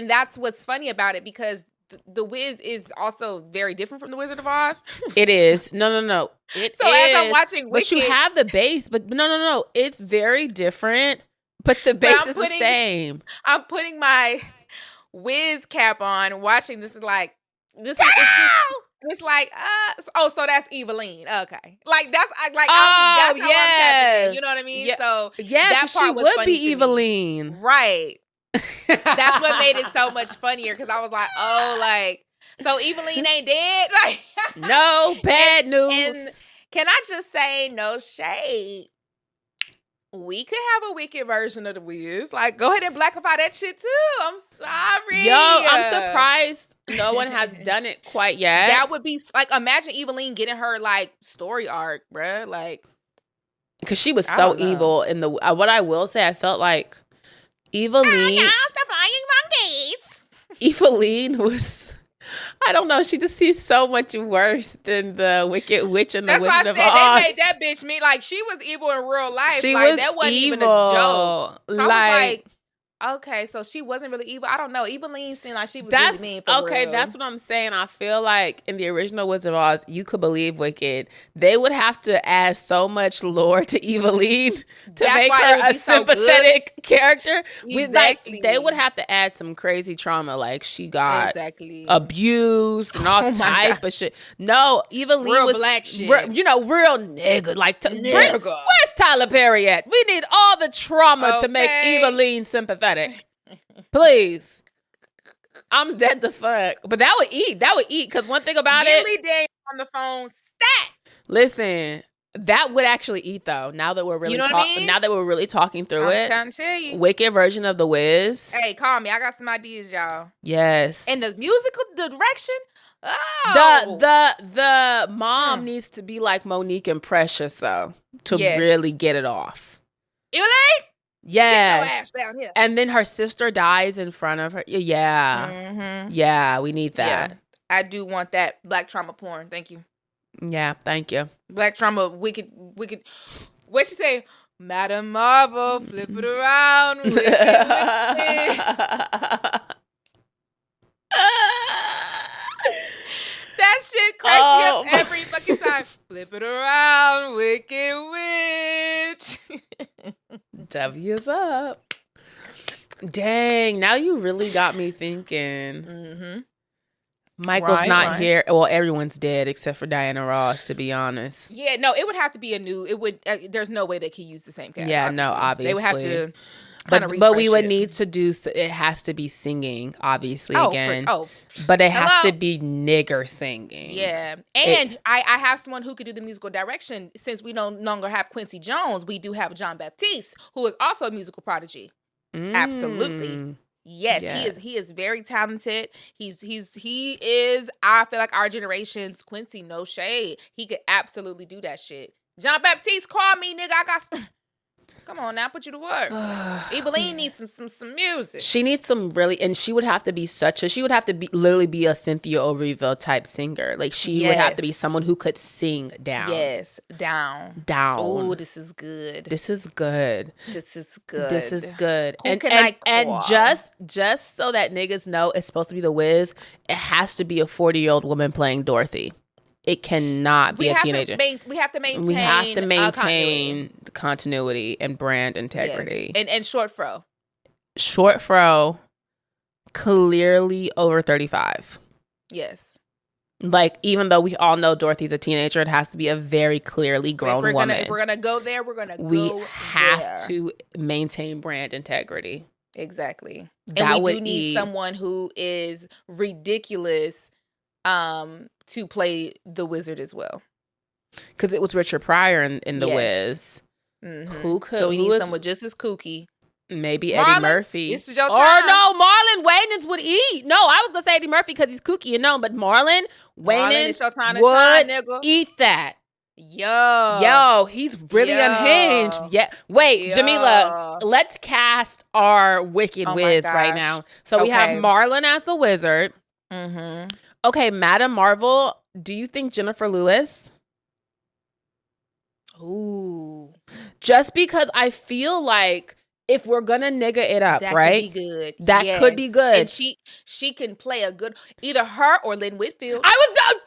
[SPEAKER 2] that's what's funny about it, because the Wiz is also very different from the Wizard of Oz.
[SPEAKER 3] It is. No. As
[SPEAKER 2] I'm watching Wicked,
[SPEAKER 3] but you have the base. But no. It's very different. But the base is the same.
[SPEAKER 2] I'm putting my Wiz cap on, watching this. Is like this. It's like, so that's Eveline. Okay. Like, that's how I'm tapping in. You know what I mean?
[SPEAKER 3] Yeah.
[SPEAKER 2] So,
[SPEAKER 3] yeah,
[SPEAKER 2] that part
[SPEAKER 3] she
[SPEAKER 2] was
[SPEAKER 3] would
[SPEAKER 2] funny
[SPEAKER 3] be Eveline.
[SPEAKER 2] Right. That's what made it so much funnier, because I was like, oh, like, so Eveline ain't dead? Like,
[SPEAKER 3] no, bad news.
[SPEAKER 2] And can I just say, no shade, we could have a Wicked version of the Wiz. Like, go ahead and blackify that shit too. I'm sorry.
[SPEAKER 3] Yo, I'm surprised no one has done it quite yet.
[SPEAKER 2] That would be like, imagine Eveline getting her like story arc, bruh. Like,
[SPEAKER 3] because she was so evil in the. What I will say, I felt like Eveline. Eveline was. I don't know. She just seems so much worse than the Wicked Witch and the Wizard of Oz.
[SPEAKER 2] That's why I said they made that bitch mean like she was evil in real life.
[SPEAKER 3] She
[SPEAKER 2] like
[SPEAKER 3] was
[SPEAKER 2] that wasn't
[SPEAKER 3] evil.
[SPEAKER 2] even a joke. So I was like, okay, so she wasn't really evil. I don't know. Eveline seemed like she was really mean for real.
[SPEAKER 3] That's what I'm saying. I feel like in the original Wizard of Oz, you could believe Wicked. They would have to add so much lore to Eveline to make her a sympathetic character.
[SPEAKER 2] Exactly.
[SPEAKER 3] They would have to add some crazy trauma, like she got abused and all type of shit. No, Eveline
[SPEAKER 2] real
[SPEAKER 3] was
[SPEAKER 2] black shit.
[SPEAKER 3] Real nigga. Like, where's Tyler Perry at? We need all the trauma to make Eveline sympathetic. Please. I'm dead the fuck. But that would eat. Because one thing about
[SPEAKER 2] it. Daniel on the phone. Stat.
[SPEAKER 3] Listen, that would actually eat though. Now that we're really now that we're really talking through it.
[SPEAKER 2] I'm trying to tell you.
[SPEAKER 3] Wicked version of The Wiz.
[SPEAKER 2] Hey, call me. I got some ideas, y'all.
[SPEAKER 3] Yes.
[SPEAKER 2] And the musical direction. Oh.
[SPEAKER 3] The mom needs to be like Monique and Precious though to really get it off.
[SPEAKER 2] Eveline?
[SPEAKER 3] Yes.
[SPEAKER 2] Get your ass down here.
[SPEAKER 3] And then her sister dies in front of her. Yeah.
[SPEAKER 2] Mm-hmm.
[SPEAKER 3] Yeah, we need that.
[SPEAKER 2] Yeah. I do want that black trauma porn. Thank you.
[SPEAKER 3] Yeah, thank you.
[SPEAKER 2] Black trauma, wicked. What you say? Madam Marvel, flip it around. Wicked. That shit cracks me up every fucking time. Flip it around, Wicked Witch.
[SPEAKER 3] W's up. Dang, now you really got me thinking.
[SPEAKER 2] Mm-hmm.
[SPEAKER 3] Michael's not here. Well, everyone's dead except for Diana Ross, to be honest.
[SPEAKER 2] Yeah, no, it would have to be a new. It would. There's no way they could use the same cast.
[SPEAKER 3] Yeah,
[SPEAKER 2] obviously.
[SPEAKER 3] no, obviously
[SPEAKER 2] they would have to.
[SPEAKER 3] But we would need to do. It has to be singing, obviously. Again, but it has to be nigger singing.
[SPEAKER 2] Yeah, and I have someone who could do the musical direction. Since we no longer have Quincy Jones, we do have John Baptiste, who is also a musical prodigy. Absolutely. Yes, he is very talented. He is I feel like our generation's Quincy, no shade. He could absolutely do that shit. John Baptiste, call me, nigga. I got some. Come on now, put you to work. Eveline needs some music.
[SPEAKER 3] She needs some really, and she would have to be literally be a Cynthia Erivo type singer. Like she would have to be someone who could sing down.
[SPEAKER 2] Yes, down. Oh, this is good.
[SPEAKER 3] This is good.
[SPEAKER 2] Who can I call?
[SPEAKER 3] And just so that niggas know it's supposed to be The Wiz, it has to be a 40-year-old woman playing Dorothy. It cannot be a teenager.
[SPEAKER 2] We have to maintain
[SPEAKER 3] the continuity and brand integrity.
[SPEAKER 2] Yes. And short fro.
[SPEAKER 3] Short fro, clearly over 35.
[SPEAKER 2] Yes.
[SPEAKER 3] Like, even though we all know Dorothy's a teenager, it has to be a very clearly grown woman.
[SPEAKER 2] If we're gonna go there,
[SPEAKER 3] we have to maintain brand integrity.
[SPEAKER 2] Exactly. And we do need someone who is ridiculous to play the wizard as well,
[SPEAKER 3] because it was Richard Pryor in the Wiz.
[SPEAKER 2] Mm-hmm. So we need someone just as kooky.
[SPEAKER 3] Maybe
[SPEAKER 2] Marlon,
[SPEAKER 3] Eddie Murphy.
[SPEAKER 2] This is your time.
[SPEAKER 3] Or no, Marlon Wayans would eat. No, I was gonna say Eddie Murphy because he's kooky and known, but Marlon Wayans would eat that. Yo, he's really unhinged. Yeah. Wait, Jamila, let's cast our Wicked Wiz right now. So we have Marlon as the wizard.
[SPEAKER 2] Mm-hmm.
[SPEAKER 3] Okay, Madam Marvel, do you think Jennifer Lewis?
[SPEAKER 2] Ooh.
[SPEAKER 3] Just because I feel like if we're gonna nigga it up,
[SPEAKER 2] That
[SPEAKER 3] right?
[SPEAKER 2] could be good.
[SPEAKER 3] That could be good.
[SPEAKER 2] And she can play a good, either her or Lynn Whitfield.
[SPEAKER 3] I said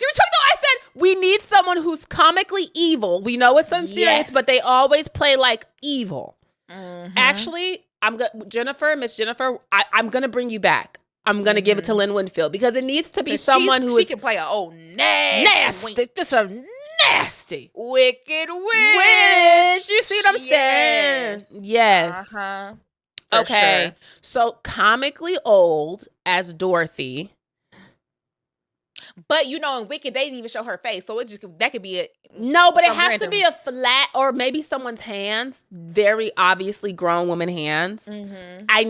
[SPEAKER 3] we need someone who's comically evil. We know it's unserious, but they always play like evil. Mm-hmm. Actually, Miss Jennifer, I'm gonna bring you back. I'm gonna give it to Lynn Whitfield because it needs to be someone who
[SPEAKER 2] she can play a nasty,
[SPEAKER 3] just a nasty
[SPEAKER 2] wicked witch.
[SPEAKER 3] You see what I'm saying? Yes.
[SPEAKER 2] Uh-huh.
[SPEAKER 3] Okay.
[SPEAKER 2] Sure.
[SPEAKER 3] So comically old as Dorothy.
[SPEAKER 2] But in Wicked, they didn't even show her face, so that could be it.
[SPEAKER 3] No, but it has to be a flat or maybe someone's hands, very obviously grown woman hands. Mm-hmm. I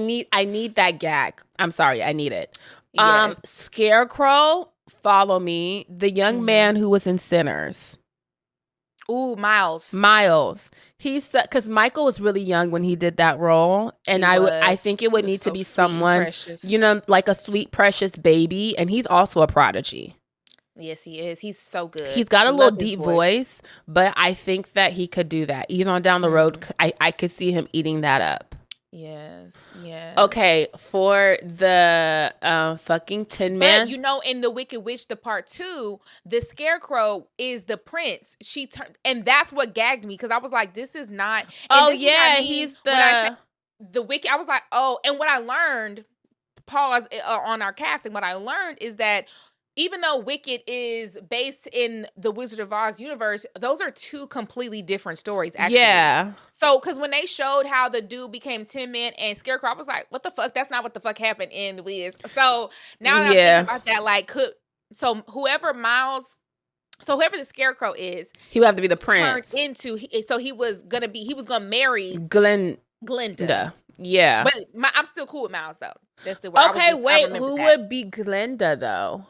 [SPEAKER 3] need that gag. I'm sorry, I need it. Yes. Scarecrow, follow me. The young man who was in Sinners.
[SPEAKER 2] Ooh, Miles.
[SPEAKER 3] He's because Michael was really young when he did that role, and I think it would need to be someone, like a sweet precious baby, and he's also a prodigy.
[SPEAKER 2] Yes, he is. He's so good.
[SPEAKER 3] He's got a little deep voice, but I think that he could do that. He's on down the road. I could see him eating that up.
[SPEAKER 2] Yes.
[SPEAKER 3] Okay, for the fucking Tin Man.
[SPEAKER 2] But in the Wicked Witch, the part 2, the Scarecrow is the prince. She turned, and that's what gagged me because I was like, "This is not."
[SPEAKER 3] He's the.
[SPEAKER 2] When I said the Wicked, I was like, "Oh!" And what I learned, pause on our casting. What I learned is that even though Wicked is based in the Wizard of Oz universe, those are 2 completely different stories, actually. Yeah. So, because when they showed how the dude became Tin Man and Scarecrow, I was like, what the fuck? That's not what the fuck happened in the Wiz. So, now that I'm thinking about that, like, whoever the Scarecrow is,
[SPEAKER 3] he would have to be the prince.
[SPEAKER 2] He was going to marry
[SPEAKER 3] Glinda. Yeah.
[SPEAKER 2] But I'm still cool with Miles, though. That's still what
[SPEAKER 3] who would be Glinda, though?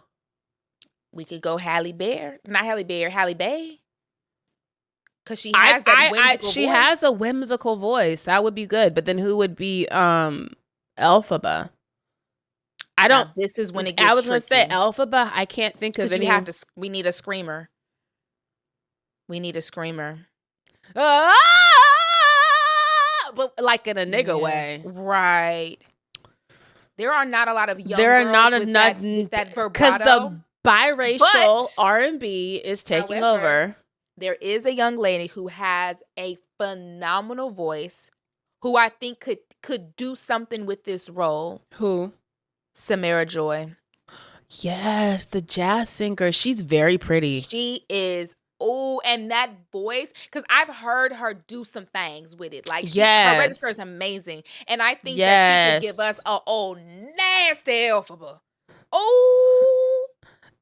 [SPEAKER 2] We could go Halle Berry. Not Halle Berry, Halle Bay. Because she has that whimsical voice.
[SPEAKER 3] She has a whimsical voice. That would be good. But then who would be Elphaba? I don't.
[SPEAKER 2] This is when it gets
[SPEAKER 3] I was
[SPEAKER 2] going
[SPEAKER 3] to say Elphaba. I can't think of any.
[SPEAKER 2] We need a screamer.
[SPEAKER 3] But like in a nigga way.
[SPEAKER 2] Right. There are not a lot of young girls with that vibrato.
[SPEAKER 3] Because the biracial R&B is taking over.
[SPEAKER 2] There is a young lady who has a phenomenal voice who I think could do something with this role.
[SPEAKER 3] Who?
[SPEAKER 2] Samara Joy.
[SPEAKER 3] Yes, the jazz singer. She's very pretty.
[SPEAKER 2] She is. Oh, and that voice, because I've heard her do some things with it. Like, her register is amazing. And I think that she could give us a nasty Elphaba. Oh.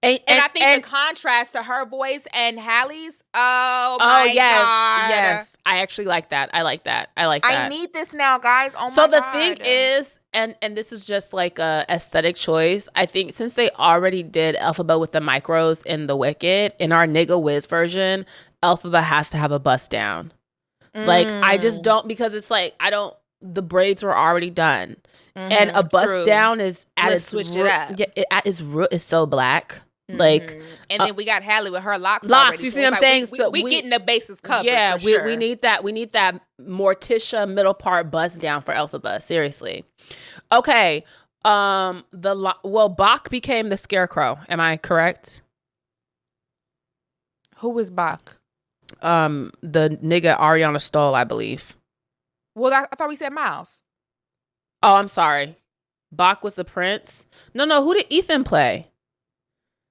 [SPEAKER 2] And I think the contrast to her voice and Halle's, God.
[SPEAKER 3] Yes. I actually like that. I like that.
[SPEAKER 2] I need this now, guys. Oh my God.
[SPEAKER 3] So the thing is, and this is just like a aesthetic choice. I think since they already did Elphaba with the micros in The Wicked, in our nigga whiz version, Elphaba has to have a bust down. Like, I just don't, because it's like, the braids were already done. And a bust down is at its
[SPEAKER 2] switch it up.
[SPEAKER 3] Yeah, at its root is so black. Like,
[SPEAKER 2] and then we got Halle with her locks.
[SPEAKER 3] You see what I'm saying?
[SPEAKER 2] We getting the bases covered.
[SPEAKER 3] Yeah,
[SPEAKER 2] for sure.
[SPEAKER 3] we need that. We need that Morticia middle part bust down for Elphaba. Seriously. Okay. Bach became the Scarecrow. Am I correct?
[SPEAKER 2] Who was Bach?
[SPEAKER 3] The nigga Ariana Stoll, I believe.
[SPEAKER 2] Well, I thought we said Miles.
[SPEAKER 3] Oh, I'm sorry. Bach was the prince. No. Who did Ethan play?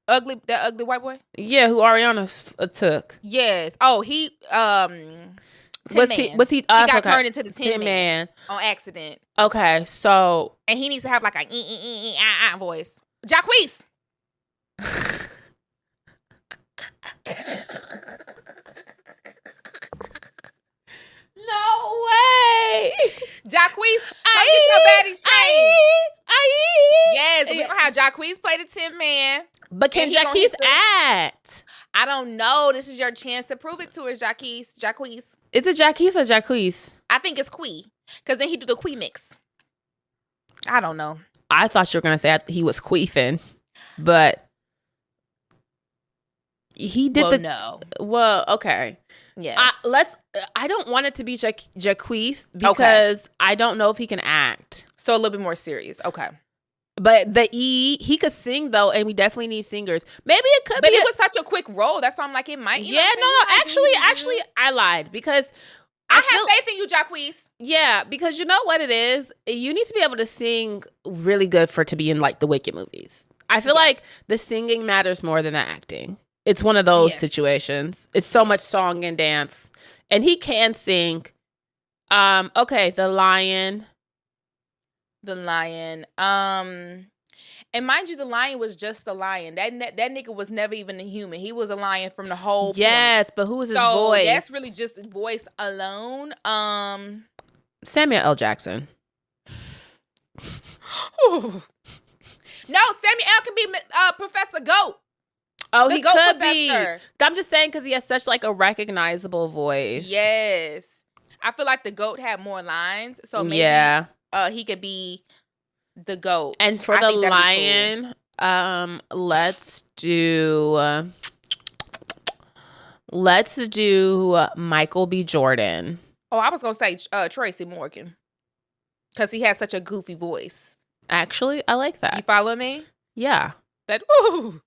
[SPEAKER 2] The ugly white boy?
[SPEAKER 3] Yeah, who Ariana took.
[SPEAKER 2] Yes. Oh, he
[SPEAKER 3] he
[SPEAKER 2] got turned into the Tin Man on accident.
[SPEAKER 3] Okay, so
[SPEAKER 2] and he needs to have like a voice. Jacquees.
[SPEAKER 3] No way.
[SPEAKER 2] Jacquees, come get your baddies changed. Yes, we gonna have Jacquees play the Tin Man.
[SPEAKER 3] But can Jacquees act?
[SPEAKER 2] I don't know. This is your chance to prove it to us, Jacquees.
[SPEAKER 3] Is it Jacquees or Jacquees?
[SPEAKER 2] I think it's Quee. Because then he do the Quee mix. I don't know.
[SPEAKER 3] I thought you were going to say he was queefing. But he did
[SPEAKER 2] well,
[SPEAKER 3] the
[SPEAKER 2] no.
[SPEAKER 3] Well, okay.
[SPEAKER 2] Yes.
[SPEAKER 3] I don't want it to be Jacquees because I don't know if he can act.
[SPEAKER 2] So a little bit more serious. Okay.
[SPEAKER 3] But he could sing though, and we definitely need singers. Maybe it could be.
[SPEAKER 2] But it was such a quick role. That's why I'm like, it might. You know what I'm saying?
[SPEAKER 3] Actually, I lied because
[SPEAKER 2] I have faith in you, Jacquees.
[SPEAKER 3] Yeah, because you know what it is? You need to be able to sing really good to be in like the Wicked movies. I feel like the singing matters more than the acting. It's one of those situations. It's so much song and dance. And he can sing. Okay, The Lion.
[SPEAKER 2] The Lion. And mind you, the lion was just a lion. That nigga was never even a human. He was a lion from the whole
[SPEAKER 3] Yes,
[SPEAKER 2] point.
[SPEAKER 3] But who was his voice?
[SPEAKER 2] That's really just his voice alone.
[SPEAKER 3] Samuel L. Jackson.
[SPEAKER 2] No, Samuel L. can be Professor Goat.
[SPEAKER 3] Oh, he could be. I'm just saying because he has such like a recognizable voice.
[SPEAKER 2] Yes. I feel like the goat had more lines. So maybe he could be the goat.
[SPEAKER 3] And for the lion, cool. Let's do Michael B. Jordan.
[SPEAKER 2] Oh, I was going to say Tracy Morgan. Because he has such a goofy voice.
[SPEAKER 3] Actually, I like that.
[SPEAKER 2] You follow me?
[SPEAKER 3] Yeah.
[SPEAKER 2] That, ooh.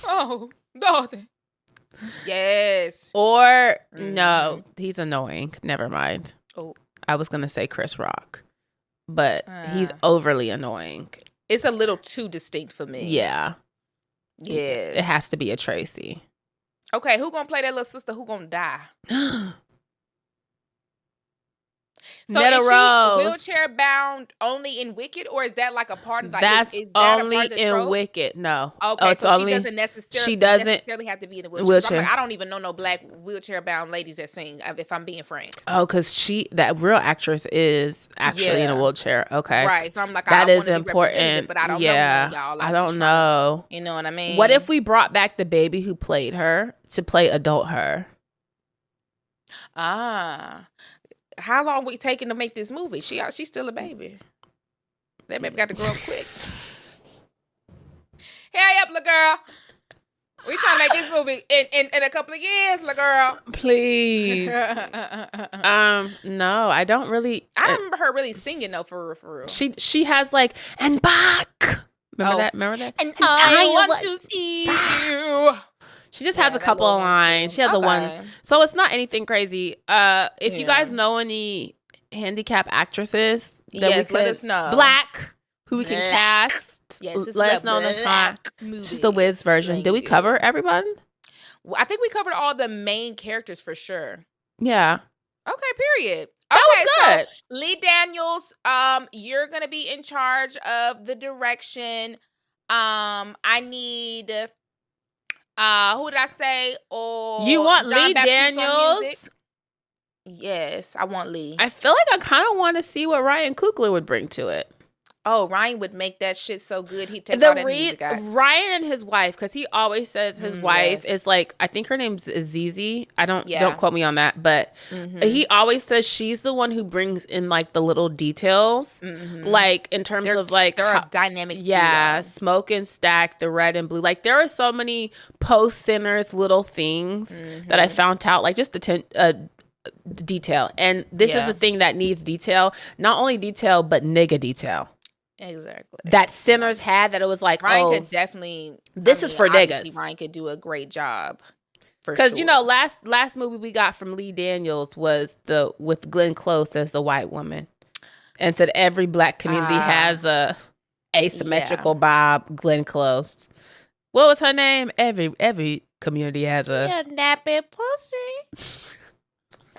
[SPEAKER 2] Oh, daughter. Yes.
[SPEAKER 3] Or, no, he's annoying. Never mind.
[SPEAKER 2] Oh.
[SPEAKER 3] I was going to say Chris Rock. But he's overly annoying.
[SPEAKER 2] It's a little too distinct for me.
[SPEAKER 3] Yeah.
[SPEAKER 2] Yes.
[SPEAKER 3] It has to be a Tracy.
[SPEAKER 2] Okay, who gonna play that little sister who gonna die? So
[SPEAKER 3] Netta
[SPEAKER 2] is
[SPEAKER 3] Rose.
[SPEAKER 2] she wheelchair bound only in Wicked, or is that like a part of like
[SPEAKER 3] that's
[SPEAKER 2] is that
[SPEAKER 3] only
[SPEAKER 2] a part of the
[SPEAKER 3] in
[SPEAKER 2] trope?
[SPEAKER 3] Wicked? No.
[SPEAKER 2] Okay,
[SPEAKER 3] it's
[SPEAKER 2] so
[SPEAKER 3] only,
[SPEAKER 2] she doesn't necessarily have to be in the wheelchair. I'm like, I don't even know no black wheelchair bound ladies that sing. If I'm being frank.
[SPEAKER 3] Oh, because that real actress is actually in a wheelchair. Okay,
[SPEAKER 2] right. So I'm like,
[SPEAKER 3] that is
[SPEAKER 2] important, but I don't know y'all.
[SPEAKER 3] I don't know.
[SPEAKER 2] You know what I mean?
[SPEAKER 3] What if we brought back the baby who played her to play adult her?
[SPEAKER 2] How long we taking to make this movie? She's still a baby. That baby got to grow up quick. Hurry up, little girl. We trying to make this movie in a couple of years, little girl.
[SPEAKER 3] Please. No, I don't really.
[SPEAKER 2] I don't remember her really singing though, for real.
[SPEAKER 3] She has like and back. Remember that?
[SPEAKER 2] And I want to see you.
[SPEAKER 3] She just has a couple of lines. She has a one. So it's not anything crazy. If you guys know any handicap actresses,
[SPEAKER 2] let us know.
[SPEAKER 3] Black, who we can cast.
[SPEAKER 2] Yes,
[SPEAKER 3] let us know in the comments. Just the Wiz version. Did we cover everybody?
[SPEAKER 2] Well, I think we covered all the main characters for sure.
[SPEAKER 3] Yeah.
[SPEAKER 2] Okay, period.
[SPEAKER 3] That was good.
[SPEAKER 2] So Lee Daniels, you're gonna be in charge of the direction. I need who did I say? Or
[SPEAKER 3] you want
[SPEAKER 2] John
[SPEAKER 3] Lee
[SPEAKER 2] Baptiste
[SPEAKER 3] Daniels?
[SPEAKER 2] Yes, I want Lee.
[SPEAKER 3] I feel like I kind of want to see what Ryan Coogler would bring to it.
[SPEAKER 2] Oh, Ryan would make that shit so good. He'd take all that music out.
[SPEAKER 3] Ryan and his wife, because he always says his wife is like, I think her name's Zizi. Don't quote me on that, but he always says she's the one who brings in like the little details, like in terms of like
[SPEAKER 2] they're a dynamic.
[SPEAKER 3] Yeah,
[SPEAKER 2] duo.
[SPEAKER 3] Smoke and Stack, the red and blue. Like there are so many post sinners little things that I found out, like just detail, and this is the thing that needs detail. Not only detail, but nigga detail.
[SPEAKER 2] Exactly.
[SPEAKER 3] That Sinners had that it was like,
[SPEAKER 2] Ryan could definitely.
[SPEAKER 3] This is for niggas.
[SPEAKER 2] Ryan could do a great job.
[SPEAKER 3] Because you know, last movie we got from Lee Daniels was with Glenn Close as the white woman, and said every black community has a asymmetrical bob. Glenn Close. What was her name? Every community has a
[SPEAKER 2] nappy pussy.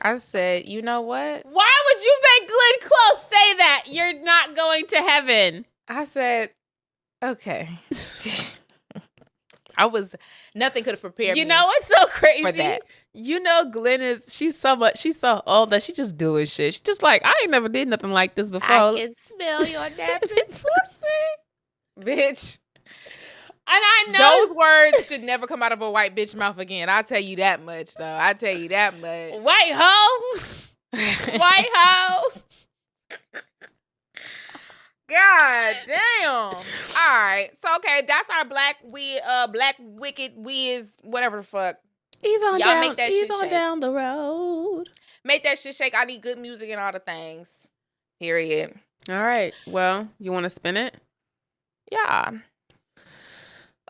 [SPEAKER 2] I said, you know what?
[SPEAKER 3] Why would you make Glenn Close say that? You're not going to heaven.
[SPEAKER 2] I said, okay. Nothing could have prepared me.
[SPEAKER 3] You know what's so crazy?
[SPEAKER 2] For that.
[SPEAKER 3] You know, Glenn she's so old that she just doing shit. She's just like, I ain't never did nothing like this before.
[SPEAKER 2] I can smell your nappy pussy. Bitch.
[SPEAKER 3] And I know
[SPEAKER 2] those words should never come out of a white bitch mouth again. I'll tell you that much, though. I'll tell you that much.
[SPEAKER 3] White hoe. White hoe.
[SPEAKER 2] God damn. All right. So okay, that's our black wicked whiz, whatever the fuck.
[SPEAKER 3] He's on
[SPEAKER 2] Y'all
[SPEAKER 3] down.
[SPEAKER 2] make that
[SPEAKER 3] He's
[SPEAKER 2] shit
[SPEAKER 3] on
[SPEAKER 2] shake.
[SPEAKER 3] down the road.
[SPEAKER 2] Make that shit shake. I need good music and all the things. Period.
[SPEAKER 3] All right. Well, you want to spin it?
[SPEAKER 2] Yeah.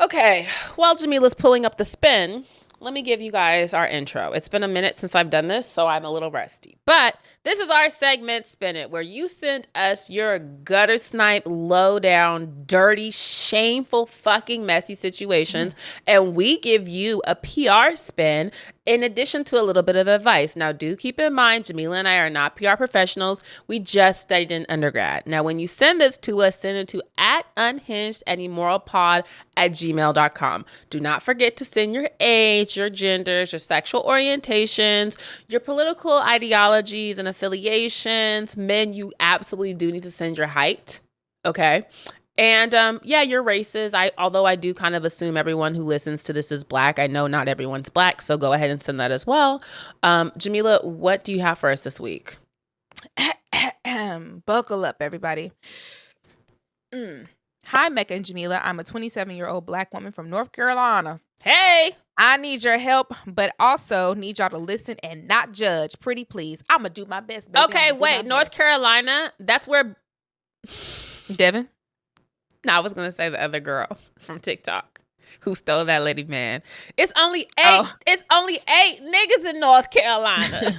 [SPEAKER 3] Okay. While Jamila's pulling up the spin, let me give you guys our intro. It's been a minute since I've done this, so I'm a little rusty. But this is our segment, Spin It, where you send us your gutter snipe, low down, dirty, shameful, fucking messy situations, and we give you a PR spin in addition to a little bit of advice. Now, do keep in mind, Jamila and I are not PR professionals. We just studied in undergrad. Now, when you send this to us, send it to @Unhinged and immoralpod@gmail.com. Do not forget to send your age, your genders, your sexual orientations, your political ideologies and affiliations. Men, you absolutely do need to send your height. Okay. And your races. Although I do kind of assume everyone who listens to this is black. I know not everyone's black, so go ahead and send that as well. Jamila, what do you have for us this week?
[SPEAKER 2] Buckle up, everybody. Hi, Mecca and Jamila. I'm a 27-year-old black woman from North Carolina.
[SPEAKER 3] Hey!
[SPEAKER 2] I need your help, but also need y'all to listen and not judge. Pretty please. I'm going to do my best, baby.
[SPEAKER 3] Okay, wait. North Carolina? That's where...
[SPEAKER 2] Devin?
[SPEAKER 3] No, I was going to say the other girl from TikTok who stole that lady man. It's only 8. Oh. It's only 8 niggas in North Carolina.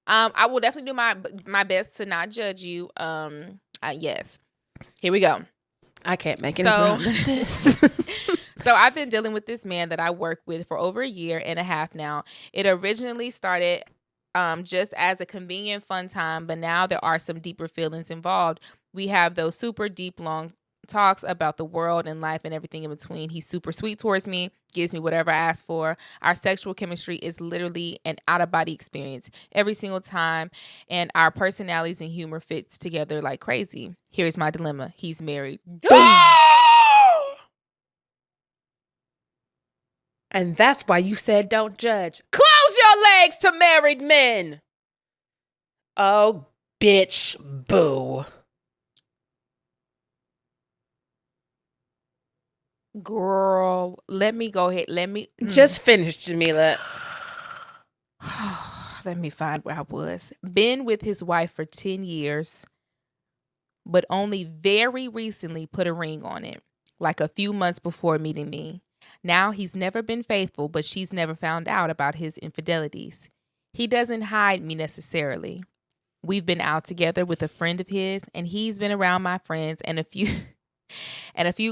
[SPEAKER 2] I will definitely do my best to not judge you. Yes. Here we go.
[SPEAKER 3] I can't make any promises.
[SPEAKER 2] So I've been dealing with this man that I work with for over a year and a half now. It originally started just as a convenient fun time, but now there are some deeper feelings involved. We have those super deep, long talks about the world and life and everything in between. He's super sweet towards me, gives me whatever I ask for. Our sexual chemistry is literally an out-of-body experience every single time, and our personalities and humor fits together like crazy. Here's my dilemma. He's married.
[SPEAKER 3] And that's why you said don't judge. Close your legs to married men. Oh, bitch, boo.
[SPEAKER 2] Girl, let me go ahead.
[SPEAKER 3] Just finish, Jamila.
[SPEAKER 2] Let me find where I was. Been with his wife for 10 years, but only very recently put a ring on it, like a few months before meeting me. Now he's never been faithful, but she's never found out about his infidelities. He doesn't hide me necessarily. We've been out together with a friend of his, and he's been around my friends and a few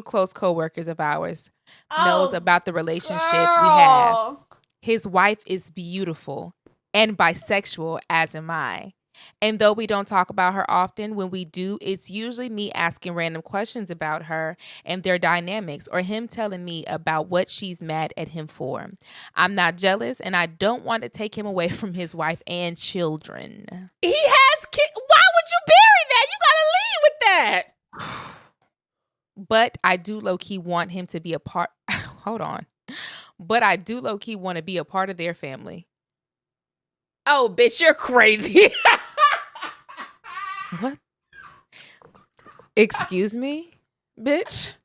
[SPEAKER 2] close coworkers of ours. Knows about the relationship we have. His wife is beautiful and bisexual, as am I. And though we don't talk about her often, when we do, it's usually me asking random questions about her and their dynamics, or him telling me about what she's mad at him for. I'm not jealous, and I don't want to take him away from his wife and children.
[SPEAKER 3] He has kids. Why would you bury that? You gotta leave with that.
[SPEAKER 2] But I do low-key want him to be a part. Hold on. But I do low-key want to be a part of their family.
[SPEAKER 3] Oh, bitch, you're crazy.
[SPEAKER 2] What? Excuse me, bitch?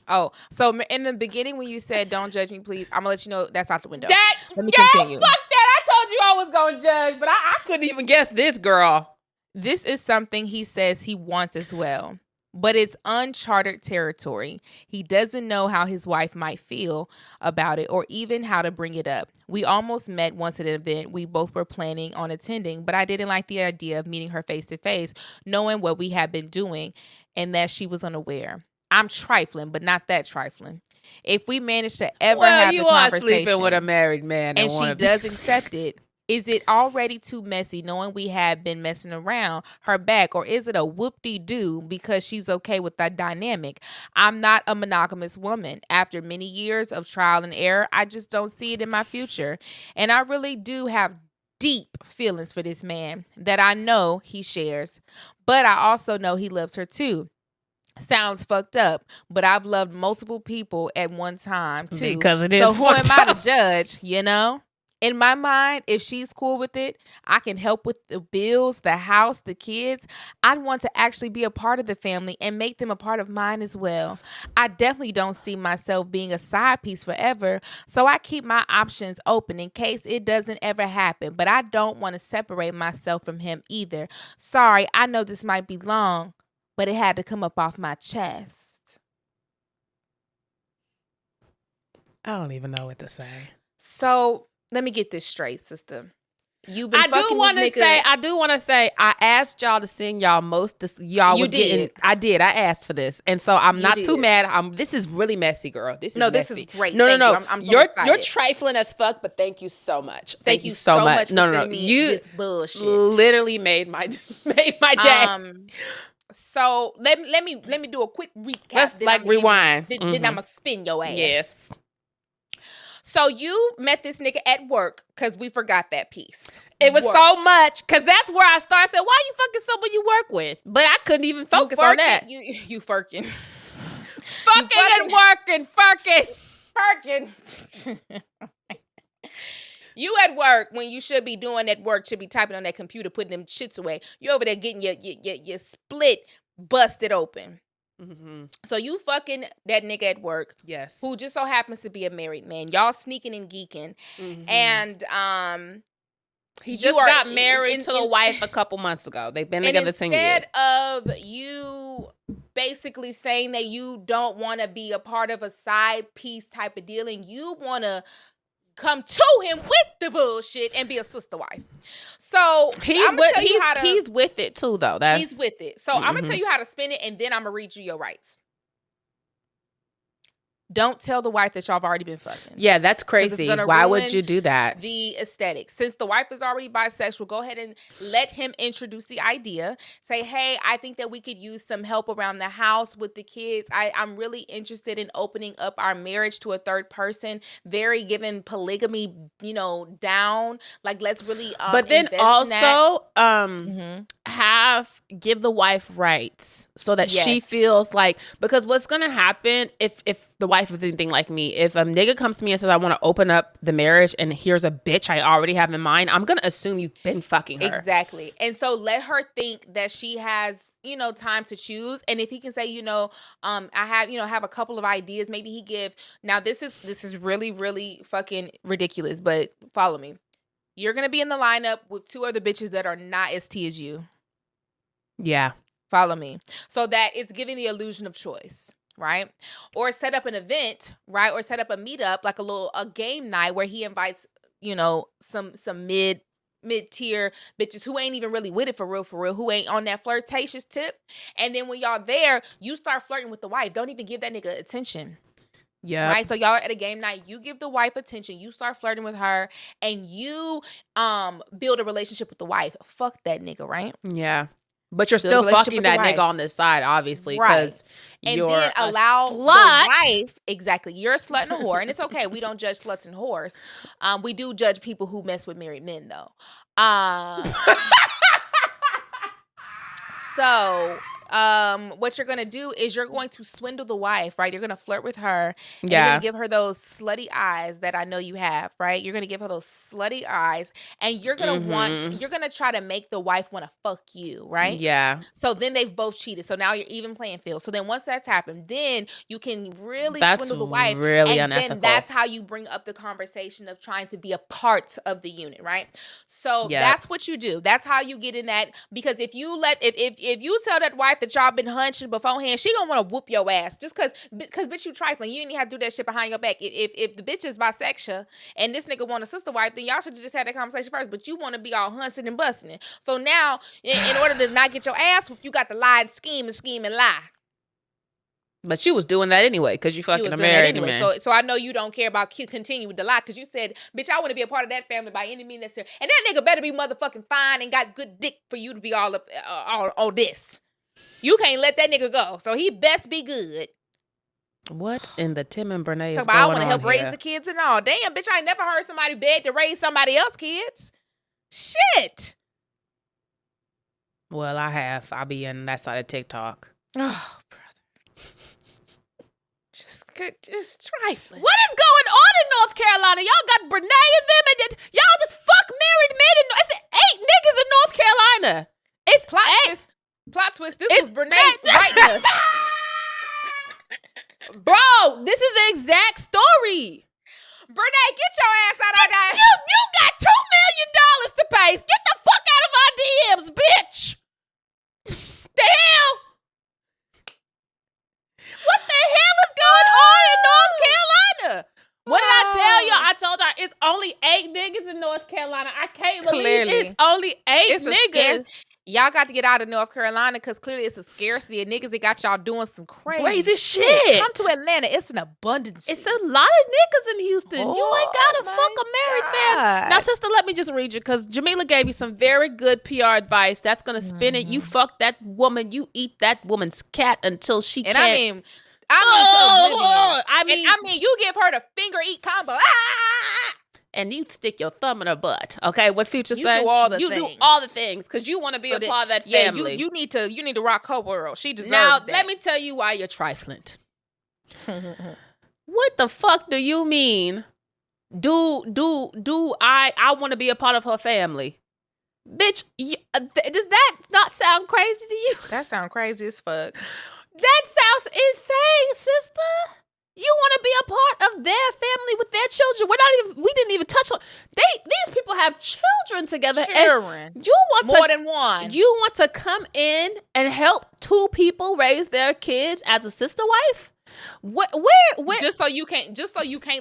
[SPEAKER 2] Oh, so in the beginning when you said don't judge me, please, I'm going to let you know that's out the window. Let me continue.
[SPEAKER 3] Fuck that. I told you I was going to judge, but I couldn't even guess this, girl.
[SPEAKER 2] This is something he says he wants as well. But it's uncharted territory. He doesn't know how his wife might feel about it or even how to bring it up. We almost met once at an event we both were planning on attending, but I didn't like the idea of meeting her face to face, knowing what we had been doing and that she was unaware. I'm trifling, but not that trifling. If we manage to ever have the conversation,
[SPEAKER 3] sleeping with a married man
[SPEAKER 2] and she does accept it, is it already too messy knowing we have been messing around her back, or is it a whoop-de-doo because she's okay with that dynamic? I'm not a monogamous woman. After many years of trial and error, I just don't see it in my future. And I really do have deep feelings for this man that I know he shares, but I also know he loves her too. Sounds fucked up, but I've loved multiple people at one time too.
[SPEAKER 3] Because it is
[SPEAKER 2] so who am I to judge, you know? In my mind, if she's cool with it, I can help with the bills, the house, the kids. I want to actually be a part of the family and make them a part of mine as well. I definitely don't see myself being a side piece forever, so I keep my options open in case it doesn't ever happen, but I don't want to separate myself from him either. Sorry, I know this might be long, but it had to come up off my chest.
[SPEAKER 3] I don't even know what to say.
[SPEAKER 2] So let me get this straight, sister. You've been
[SPEAKER 3] I do want to say, I asked y'all to send y'all y'all.
[SPEAKER 2] You did.
[SPEAKER 3] I did. I asked for this, and so I'm not too mad. This is really messy, girl. This is messy.
[SPEAKER 2] This is great.
[SPEAKER 3] No.
[SPEAKER 2] I'm so excited.
[SPEAKER 3] You're trifling as fuck, but thank you so much.
[SPEAKER 2] Thank you so much.
[SPEAKER 3] No. You
[SPEAKER 2] this bullshit
[SPEAKER 3] literally made my day.
[SPEAKER 2] So let me do a quick recap.
[SPEAKER 3] Let's rewind.
[SPEAKER 2] Then I'm gonna spin your ass.
[SPEAKER 3] Yes.
[SPEAKER 2] So you met this nigga at work, because we forgot that piece.
[SPEAKER 3] It was so much, because that's where I started saying, why you fucking someone you work with? But I couldn't even focus on that.
[SPEAKER 2] You furking.
[SPEAKER 3] Fucking and working.
[SPEAKER 2] Furking. You at work when you should be doing that work, should be typing on that computer, putting them shits away. You over there getting your split busted open.
[SPEAKER 3] Mm-hmm.
[SPEAKER 2] So you fucking that nigga at work,
[SPEAKER 3] yes,
[SPEAKER 2] who just so happens to be a married man. Y'all sneaking and geeking, and
[SPEAKER 3] he just got married to the wife a couple months ago. They've been together 10 years.
[SPEAKER 2] Instead of you basically saying that you don't want to be a part of a side piece type of deal, and you want to come to him with the bullshit and be a sister wife. So
[SPEAKER 3] he's with it too, though.
[SPEAKER 2] He's with it. So I'm gonna tell you how to spin it, and then I'm gonna read you your rights. Don't tell the wife that y'all have already been fucking.
[SPEAKER 3] Yeah, that's crazy. Why would you do that?
[SPEAKER 2] The aesthetic. Since the wife is already bisexual, go ahead and let him introduce the idea. Say, hey, I think that we could use some help around the house with the kids. I'm really interested in opening up our marriage to a third person. Very given polygamy, down. Like, let's really
[SPEAKER 3] but then also give the wife rights so that she feels like, because what's gonna happen if the wife is anything like me, if a nigga comes to me and says I want to open up the marriage and here's a bitch I already have in mind, I'm gonna assume you've been fucking her.
[SPEAKER 2] Exactly. And so let her think that she has time to choose. And if he can say, I have a couple of ideas, maybe he give. Now this is really, really fucking ridiculous, but follow me. You're gonna be in the lineup with two other bitches that are not as T as you.
[SPEAKER 3] Yeah.
[SPEAKER 2] Follow me. So that it's giving the illusion of choice, right? Or set up an event, right? Or set up a meetup, like a game night where he invites, some mid-tier bitches who ain't even really with it for real, who ain't on that flirtatious tip. And then when y'all there, you start flirting with the wife. Don't even give that nigga attention.
[SPEAKER 3] Yeah.
[SPEAKER 2] Right. So y'all are at a game night. You give the wife attention. You start flirting with her, and you build a relationship with the wife. Fuck that nigga, right?
[SPEAKER 3] Yeah. But you're still fucking that nigga on this side, obviously, because you're
[SPEAKER 2] then allow the wife. Exactly. You're a slut and a whore, and it's okay. We don't judge sluts and whores. We do judge people who mess with married men, though. So what you're gonna do is you're going to swindle the wife, right? You're gonna flirt with her, and you're gonna give her those slutty eyes that I know you have, right? You're gonna give her those slutty eyes, and you're gonna you're gonna try to make the wife want to fuck you, right?
[SPEAKER 3] Yeah.
[SPEAKER 2] So then they've both cheated. So now you're even playing field. So then once that's happened, then you can really swindle the wife.
[SPEAKER 3] Really
[SPEAKER 2] and
[SPEAKER 3] unethical.
[SPEAKER 2] Then that's how you bring up the conversation of trying to be a part of the unit, right? So that's what you do. That's how you get in that. Because if you if you tell that wife that y'all been hunching beforehand, she gonna want to whoop your ass just because bitch, you trifling. You ain't even have to do that shit behind your back. If the bitch is bisexual and this nigga want a sister wife, then y'all should have just had that conversation first. But you want to be all hunching and busting it. So now, in order to not get your ass whooped, you got to lie and scheme and lie.
[SPEAKER 3] But you was doing that anyway because you fucking a married man.
[SPEAKER 2] So I know you don't care about continue with the lie because you said, bitch, I want to be a part of that family by any means necessary. And that nigga better be motherfucking fine and got good dick for you to be all up all this. You can't let that nigga go. So he best be good.
[SPEAKER 3] What in the Tim and Brene is going on
[SPEAKER 2] I want to help
[SPEAKER 3] here?
[SPEAKER 2] Raise the kids and all. Damn, bitch, I ain't never heard somebody beg to raise somebody else's kids. Shit.
[SPEAKER 3] Well, I have. I'll be in that side of TikTok.
[SPEAKER 2] Oh, brother. Just It's trifling.
[SPEAKER 3] What is going on in North Carolina? Y'all got Brene and them, and y'all just fuck married men. It's 8 niggas in North Carolina. It's
[SPEAKER 2] Plot twist. This was Brene writing us.
[SPEAKER 3] Bro, this is the exact story.
[SPEAKER 2] Brene, get your ass out of there.
[SPEAKER 3] You got $2 million to pay. Get the fuck out of our DMs, bitch. The hell? What the hell is going on in North Carolina? What did I tell y'all? I told y'all it's only 8 niggas in North Carolina. I can't believe it's only 8 niggas.
[SPEAKER 2] Y'all got to get out of North Carolina because clearly it's a scarcity of niggas that got y'all doing some
[SPEAKER 3] crazy shit.
[SPEAKER 2] Come to Atlanta. It's an abundance.
[SPEAKER 3] It's a lot of niggas in Houston. You ain't got to fuck a married man. Now, sister, let me just read you because Jamila gave you some very good PR advice. That's going to spin it. You fuck that woman. You eat that woman's cat until she can't.
[SPEAKER 2] I mean, you give her the finger eat combo.
[SPEAKER 3] And you stick your thumb in her butt. Okay, what Future say?
[SPEAKER 2] You do all the things
[SPEAKER 3] because you want to be a part of that family.
[SPEAKER 2] You need to rock her world. She deserves
[SPEAKER 3] that.
[SPEAKER 2] Now,
[SPEAKER 3] let me tell you why you're trifling. What the fuck do you mean? Do I want to be a part of her family? Bitch, does that not sound crazy to you?
[SPEAKER 2] That sounds crazy as fuck.
[SPEAKER 3] That sounds insane, sister. You want to be a part of their family with their children. We didn't even touch on. These people have children together.
[SPEAKER 2] Children.
[SPEAKER 3] And you want
[SPEAKER 2] more than one.
[SPEAKER 3] You want to come in and help 2 people raise their kids as a sister wife? Where?
[SPEAKER 2] Just so you can't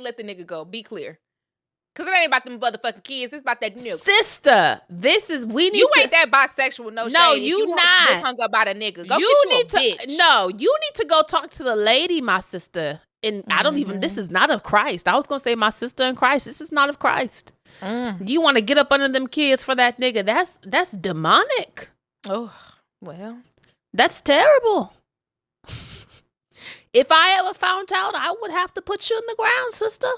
[SPEAKER 2] let the nigga go. Be clear. Cause it ain't about them motherfucking kids. It's about that nigga.
[SPEAKER 3] Sister, you
[SPEAKER 2] ain't that bisexual. No shade.
[SPEAKER 3] You not.
[SPEAKER 2] Just hung up about a nigga. Go you get you a bitch.
[SPEAKER 3] No, you need to go talk to the lady, my sister. And I don't even. This is not of Christ. I was gonna say my sister in Christ. This is not of Christ. You want to get up under them kids for that nigga? That's demonic.
[SPEAKER 2] Oh well,
[SPEAKER 3] that's terrible. If I ever found out, I would have to put you in the ground, sister.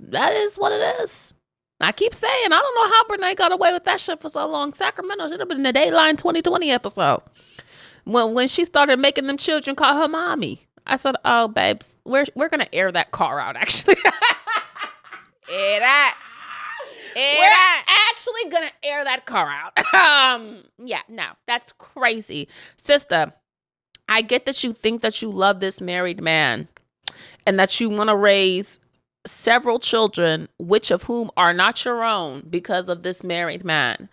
[SPEAKER 3] That is what it is. I keep saying, I don't know how Brene got away with that shit for so long. Sacramento should have been in the Dateline 2020 episode. When she started making them children call her mommy. I said, oh, babes, we're going to air that car out, actually.
[SPEAKER 2] We're
[SPEAKER 3] actually going to air that car out. Yeah, no, that's crazy. Sister, I get that you think that you love this married man and that you want to raise several children, which of whom are not your own because of this married man.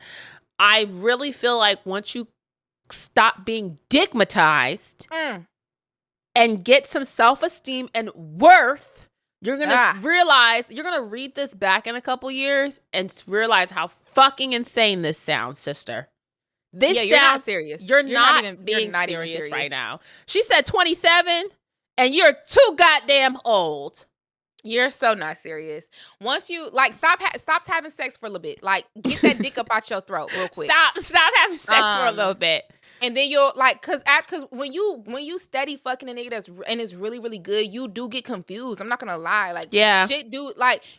[SPEAKER 3] I really feel like once you stop being digmatized and get some self-esteem and worth, you're going to realize, you're going to read this back in a couple years and realize how fucking insane this sounds, sister.
[SPEAKER 2] You're not serious.
[SPEAKER 3] You're not being serious right now. She said 27 and you're too goddamn old.
[SPEAKER 2] You're so not serious. Once you stop having sex for a little bit. Like, get that dick up out your throat real quick.
[SPEAKER 3] Stop having sex for a little bit.
[SPEAKER 2] And then you'll cause when you steady fucking a nigga and it's really, really good, you do get confused. I'm not gonna lie.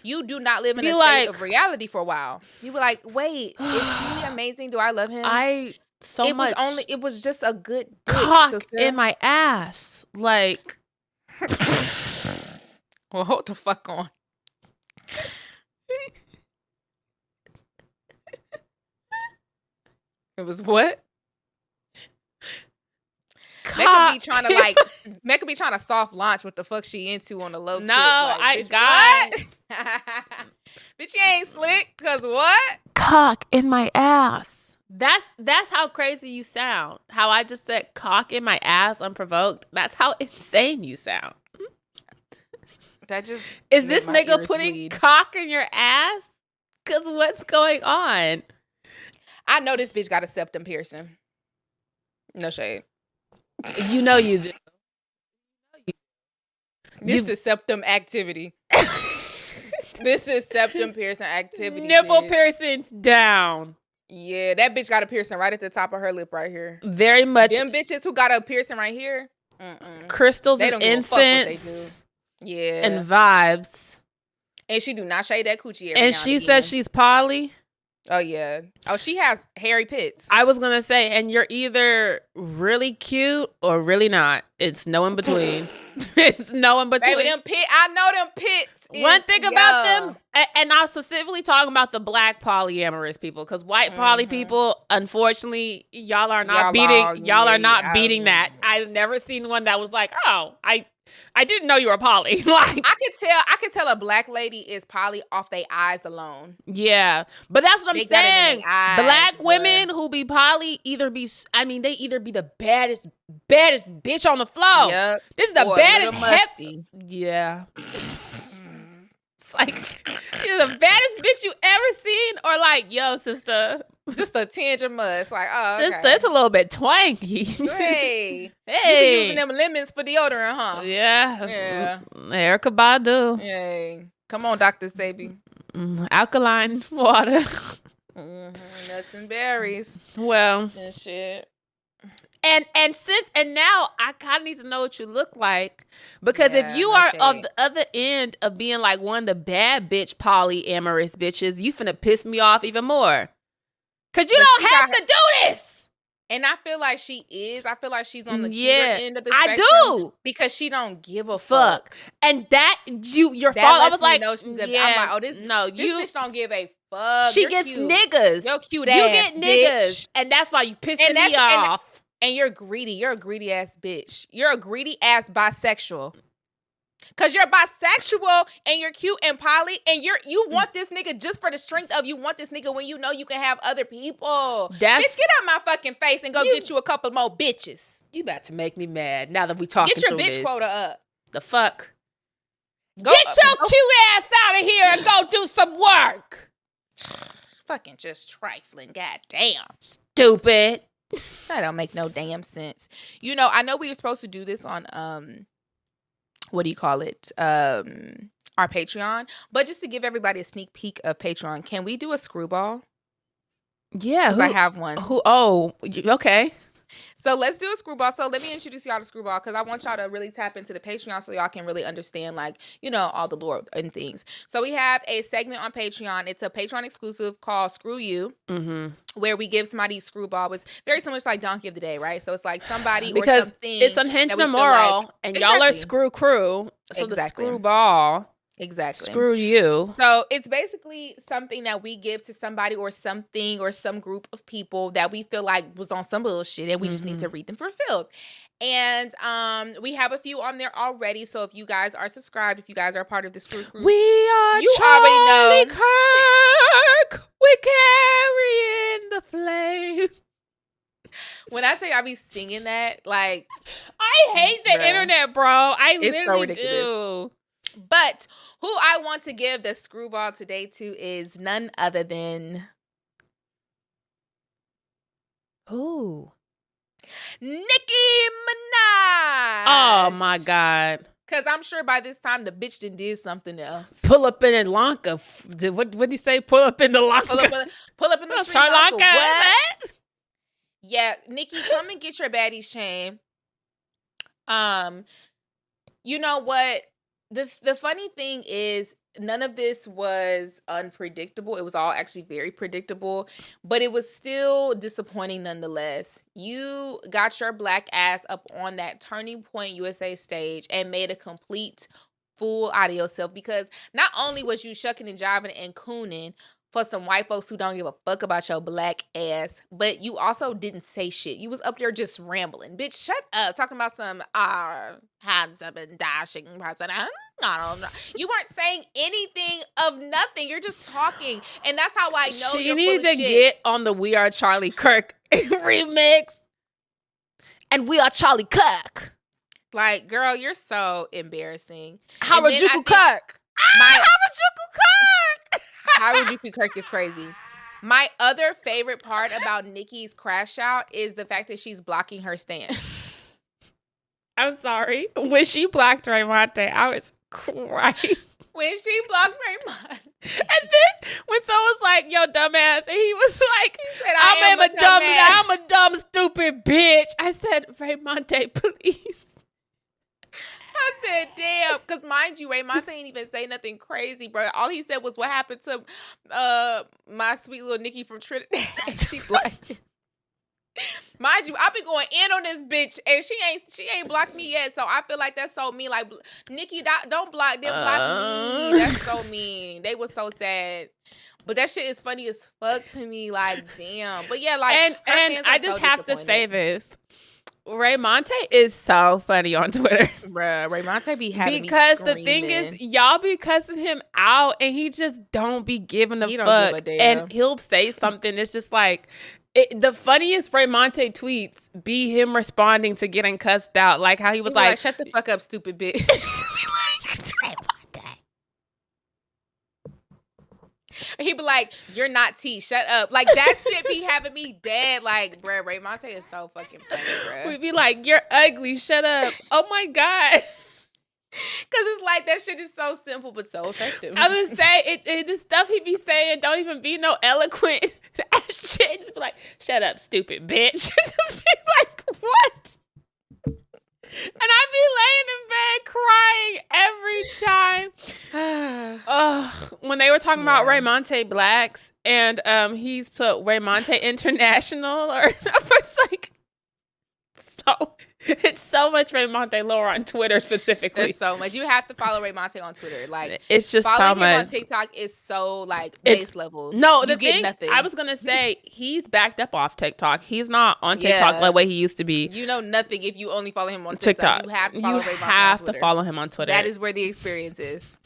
[SPEAKER 2] You do not live in a state of reality for a while. You be like, wait, is he amazing? Do I love him?
[SPEAKER 3] It
[SPEAKER 2] was just a good dick,
[SPEAKER 3] cock
[SPEAKER 2] sister.
[SPEAKER 3] in my ass. Like
[SPEAKER 2] well, hold the fuck on. It was what? Mecca be trying to soft launch what the fuck she into on the low tip.
[SPEAKER 3] No,
[SPEAKER 2] I
[SPEAKER 3] got
[SPEAKER 2] Bitch, you ain't slick, cause what?
[SPEAKER 3] Cock in my ass. That's how crazy you sound. How I just said cock in my ass unprovoked. That's how insane you sound.
[SPEAKER 2] That just
[SPEAKER 3] is this nigga putting cock in your ass? Cause what's going on?
[SPEAKER 2] I know this bitch got a septum piercing. No shade.
[SPEAKER 3] You know you do.
[SPEAKER 2] This is septum activity. This is septum piercing activity.
[SPEAKER 3] Nipple piercings down.
[SPEAKER 2] Yeah, that bitch got a piercing right at the top of her lip right here.
[SPEAKER 3] Very much.
[SPEAKER 2] Them bitches who got a piercing right here.
[SPEAKER 3] Crystals and incense.
[SPEAKER 2] Yeah.
[SPEAKER 3] And vibes.
[SPEAKER 2] And she do not shade that coochie every
[SPEAKER 3] and
[SPEAKER 2] now
[SPEAKER 3] she
[SPEAKER 2] and
[SPEAKER 3] says she's poly.
[SPEAKER 2] Oh, yeah. Oh, she has hairy pits.
[SPEAKER 3] I was going to say, and you're either really cute or really not. It's no in between. It's no in between.
[SPEAKER 2] Baby, I know them pits.
[SPEAKER 3] One thing about them, and I'm specifically talking about the black polyamorous people, because white poly people, unfortunately, y'all are not beating that. I've never seen one that was like, oh, I didn't know you were poly. Like
[SPEAKER 2] I could tell a black lady is poly off their eyes alone.
[SPEAKER 3] Yeah, but that's what I'm saying. Black women
[SPEAKER 2] but...
[SPEAKER 3] who be poly they either be the baddest bitch on the floor.
[SPEAKER 2] Yep.
[SPEAKER 3] This is the baddest
[SPEAKER 2] musty.
[SPEAKER 3] Yeah. It's like you're the baddest bitch you ever seen, or like, yo, sister,
[SPEAKER 2] just a tinge of must. Like, oh,
[SPEAKER 3] sister,
[SPEAKER 2] okay.
[SPEAKER 3] It's a little bit twanky.
[SPEAKER 2] Hey, you be using them lemons for deodorant, huh?
[SPEAKER 3] Yeah. Erica Badu.
[SPEAKER 2] Hey, come on, Dr. Sabi.
[SPEAKER 3] Alkaline water.
[SPEAKER 2] Nuts and berries.
[SPEAKER 3] Well,
[SPEAKER 2] and shit.
[SPEAKER 3] And now I kind of need to know what you look like, because if you are on the other end of being like one of the bad bitch polyamorous bitches, you finna piss me off even more. Cause you don't have to do this.
[SPEAKER 2] And I feel like she is. I feel like she's on the cuter end of the spectrum.
[SPEAKER 3] I do.
[SPEAKER 2] Because she don't give a fuck.
[SPEAKER 3] And that your
[SPEAKER 2] that
[SPEAKER 3] fault. I was like,
[SPEAKER 2] I'm like, oh, this bitch don't give a fuck.
[SPEAKER 3] She gets
[SPEAKER 2] cute.
[SPEAKER 3] Niggas.
[SPEAKER 2] You're cute
[SPEAKER 3] you
[SPEAKER 2] ass
[SPEAKER 3] get niggas.
[SPEAKER 2] Bitch.
[SPEAKER 3] And that's why you pissing me off.
[SPEAKER 2] And you're greedy. You're a greedy ass bitch. You're a greedy ass bisexual. Cause you're bisexual and you're cute and poly, and you want this nigga just for the strength of you want this nigga when you know you can have other people. Bitch, get out my fucking face and go get you a couple more bitches.
[SPEAKER 3] You about to make me mad now that we talking.
[SPEAKER 2] Get your bitch quota up.
[SPEAKER 3] The fuck? Get your cute ass out of here and go do some work.
[SPEAKER 2] Fucking just trifling. Goddamn.
[SPEAKER 3] Stupid.
[SPEAKER 2] That don't make no damn sense. You know, I know we were supposed to do this on what do you call it? Our Patreon. But just to give everybody a sneak peek of Patreon, can we do a screwball?
[SPEAKER 3] Yeah.
[SPEAKER 2] Because I have one.
[SPEAKER 3] Okay.
[SPEAKER 2] So let's do a screwball. So let me introduce y'all to screwball, because I want y'all to really tap into the Patreon so y'all can really understand, like, you know, all the lore and things. So we have a segment on Patreon. It's a Patreon exclusive called Screw You, where we give somebody screwball. It's very similar to like Donkey of the Day, right? So it's like somebody or something.
[SPEAKER 3] It's Unhinged and Immoral,
[SPEAKER 2] like,
[SPEAKER 3] and y'all are Screw Crew. So the screwball.
[SPEAKER 2] Exactly.
[SPEAKER 3] Screw you.
[SPEAKER 2] So it's basically something that we give to somebody or something or some group of people that we feel like was on some bullshit, and we just need to read them for filth. And we have a few on there already. So if you guys are subscribed, if you guys are part of the Screw Crew,
[SPEAKER 3] we are
[SPEAKER 2] you
[SPEAKER 3] Charlie
[SPEAKER 2] already know.
[SPEAKER 3] Kirk. We carrying the flame.
[SPEAKER 2] When I tell you I be singing that, like,
[SPEAKER 3] I hate the internet, bro. It's literally
[SPEAKER 2] so ridiculous.
[SPEAKER 3] do.
[SPEAKER 2] But who I want to give the screwball today to is none other than
[SPEAKER 3] who?
[SPEAKER 2] Nicki Minaj.
[SPEAKER 3] Oh my God.
[SPEAKER 2] Because I'm sure by this time the bitch did something else.
[SPEAKER 3] Pull up in Lanka. What did he say? Pull up in the Lanka.
[SPEAKER 2] Pull up in the Sri Lanka. What? Yeah, Nicki, come and get your baddies chain. You know what? The funny thing is, none of this was unpredictable. It was all actually very predictable, but it was still disappointing nonetheless. You got your black ass up on that Turning Point USA stage and made a complete fool out of yourself, because not only was you shucking and jiving and cooning for some white folks who don't give a fuck about your black ass, but you also didn't say shit. You was up there just rambling. Bitch, shut up. Talking about some handsome and dashing person. I don't know. You weren't saying anything of nothing. You're just talking. And that's how I know
[SPEAKER 3] you need to get on the We Are Charlie Kirk remix. And We Are Charlie Kirk.
[SPEAKER 2] Like, girl, you're so embarrassing.
[SPEAKER 3] Harajuku Kirk.
[SPEAKER 2] Harajuku Kirk. Harajuku Kirk is crazy. My other favorite part about Nicki's crash out is the fact that she's blocking her stance.
[SPEAKER 3] I'm sorry. When she blocked Raymonte, I was crying.
[SPEAKER 2] When she blocked Raymond.
[SPEAKER 3] And then when someone was like, yo, dumbass, and he was like, I'm a dumb, stupid bitch. I said, Raymonte, please.
[SPEAKER 2] I said, damn, because mind you, Raymonte ain't even say nothing crazy, bro. All he said was what happened to my sweet little Nicki from Trinidad. She blacked. Mind you, I been going in on this bitch, and she ain't blocked me yet. So I feel like that's so mean. Like, Nikki, don't block them, block me. That's so mean. They was so sad. But that shit is funny as fuck to me. Like, damn. But yeah, like,
[SPEAKER 3] and I just have to say this. Ray Monte is so funny on Twitter.
[SPEAKER 2] Bruh, Ray Monte be having
[SPEAKER 3] because
[SPEAKER 2] me
[SPEAKER 3] the thing is, y'all be cussing him out and he just don't be giving a fuck.
[SPEAKER 2] Don't give a damn.
[SPEAKER 3] And he'll say something. It's just like, the funniest Ray Monte tweets be him responding to getting cussed out. Like how he was like,
[SPEAKER 2] shut the fuck up, stupid bitch. He be like, you're not T, shut up. Like, that shit be having me dead. Like, bruh, Ray Monte is so fucking funny, bruh.
[SPEAKER 3] We'd be like, you're ugly, shut up. Oh my God.
[SPEAKER 2] Because it's like, that shit is so simple but so effective.
[SPEAKER 3] I would say, the stuff he be saying don't even be no eloquent shit. Just be like, shut up, stupid bitch. Just be like, what? And I'd be laying in bed crying every time. When they were talking about Ray Monte Blacks, and he's put Ray Monte International, or I was like, so it's so much Ray Monte lore on Twitter specifically.
[SPEAKER 2] There's so much. You have to follow Ray Monte on Twitter. Like,
[SPEAKER 3] it's just
[SPEAKER 2] following
[SPEAKER 3] so much.
[SPEAKER 2] him on TikTok is so like base level.
[SPEAKER 3] No,
[SPEAKER 2] you get nothing.
[SPEAKER 3] I was gonna say, he's backed up off TikTok. He's not on TikTok the way he used to be.
[SPEAKER 2] You know nothing if you only follow him on TikTok. You have to follow Ray Monte on Twitter.
[SPEAKER 3] You have to follow him on Twitter.
[SPEAKER 2] That is where the experience is.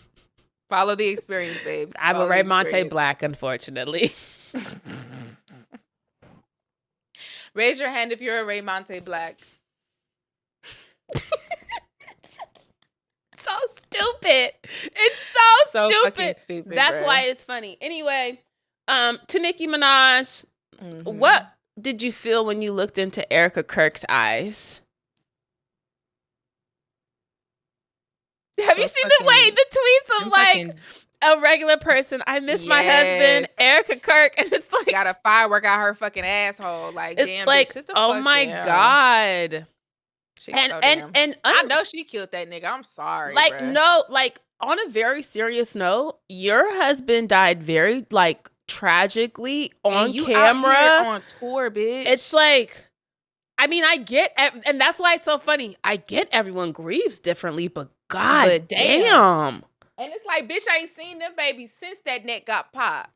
[SPEAKER 2] Follow the experience, babes.
[SPEAKER 3] I'm a Ray Monte Black, unfortunately.
[SPEAKER 2] Raise your hand if you're a Ray Monte Black.
[SPEAKER 3] So stupid. It's so stupid. That's why it's funny. Anyway, to Nicki Minaj, what did you feel when you looked into Erica Kirk's eyes? Have you seen the tweets of like a regular person? I miss my husband, Erica Kirk, and it's like
[SPEAKER 2] got a firework out her fucking asshole. Like,
[SPEAKER 3] it's
[SPEAKER 2] damn,
[SPEAKER 3] like,
[SPEAKER 2] bitch, sit the
[SPEAKER 3] oh
[SPEAKER 2] fuck
[SPEAKER 3] my
[SPEAKER 2] down.
[SPEAKER 3] God.
[SPEAKER 2] And I know she killed that nigga. I'm sorry.
[SPEAKER 3] Like,
[SPEAKER 2] bruh.
[SPEAKER 3] no, like on a very serious note, your husband died very like tragically on camera,
[SPEAKER 2] out here on tour, bitch.
[SPEAKER 3] It's like, I mean, I get, and that's why it's so funny. I get everyone grieves differently, but God damn.
[SPEAKER 2] And it's like, bitch, I ain't seen them babies since that neck got popped.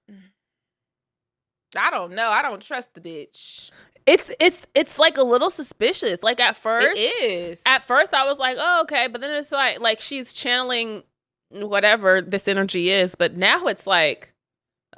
[SPEAKER 2] I don't know. I don't trust the bitch.
[SPEAKER 3] It's like a little suspicious. Like at first,
[SPEAKER 2] it is.
[SPEAKER 3] At first, I was like, oh, okay, but then it's like she's channeling whatever this energy is. But now it's like,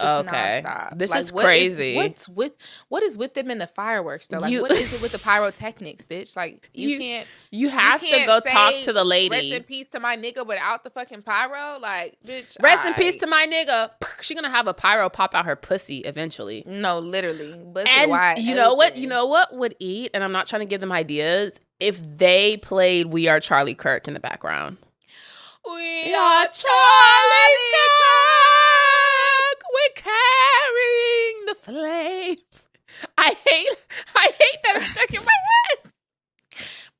[SPEAKER 3] okay,
[SPEAKER 2] nonstop.
[SPEAKER 3] This
[SPEAKER 2] like,
[SPEAKER 3] is crazy.
[SPEAKER 2] What is with them in the fireworks though? Like, what is it with the pyrotechnics, bitch? Like, you
[SPEAKER 3] have to go talk to the lady.
[SPEAKER 2] Rest in peace to my nigga without the fucking pyro. Like, bitch.
[SPEAKER 3] Rest in peace to my nigga. She gonna have a pyro pop out her pussy eventually.
[SPEAKER 2] No, literally.
[SPEAKER 3] And you know what? You know what would eat? And I'm not trying to give them ideas. If they played "We Are Charlie Kirk" in the background. We are Charlie Kirk. We're carrying the flame. I hate that it's stuck in my head.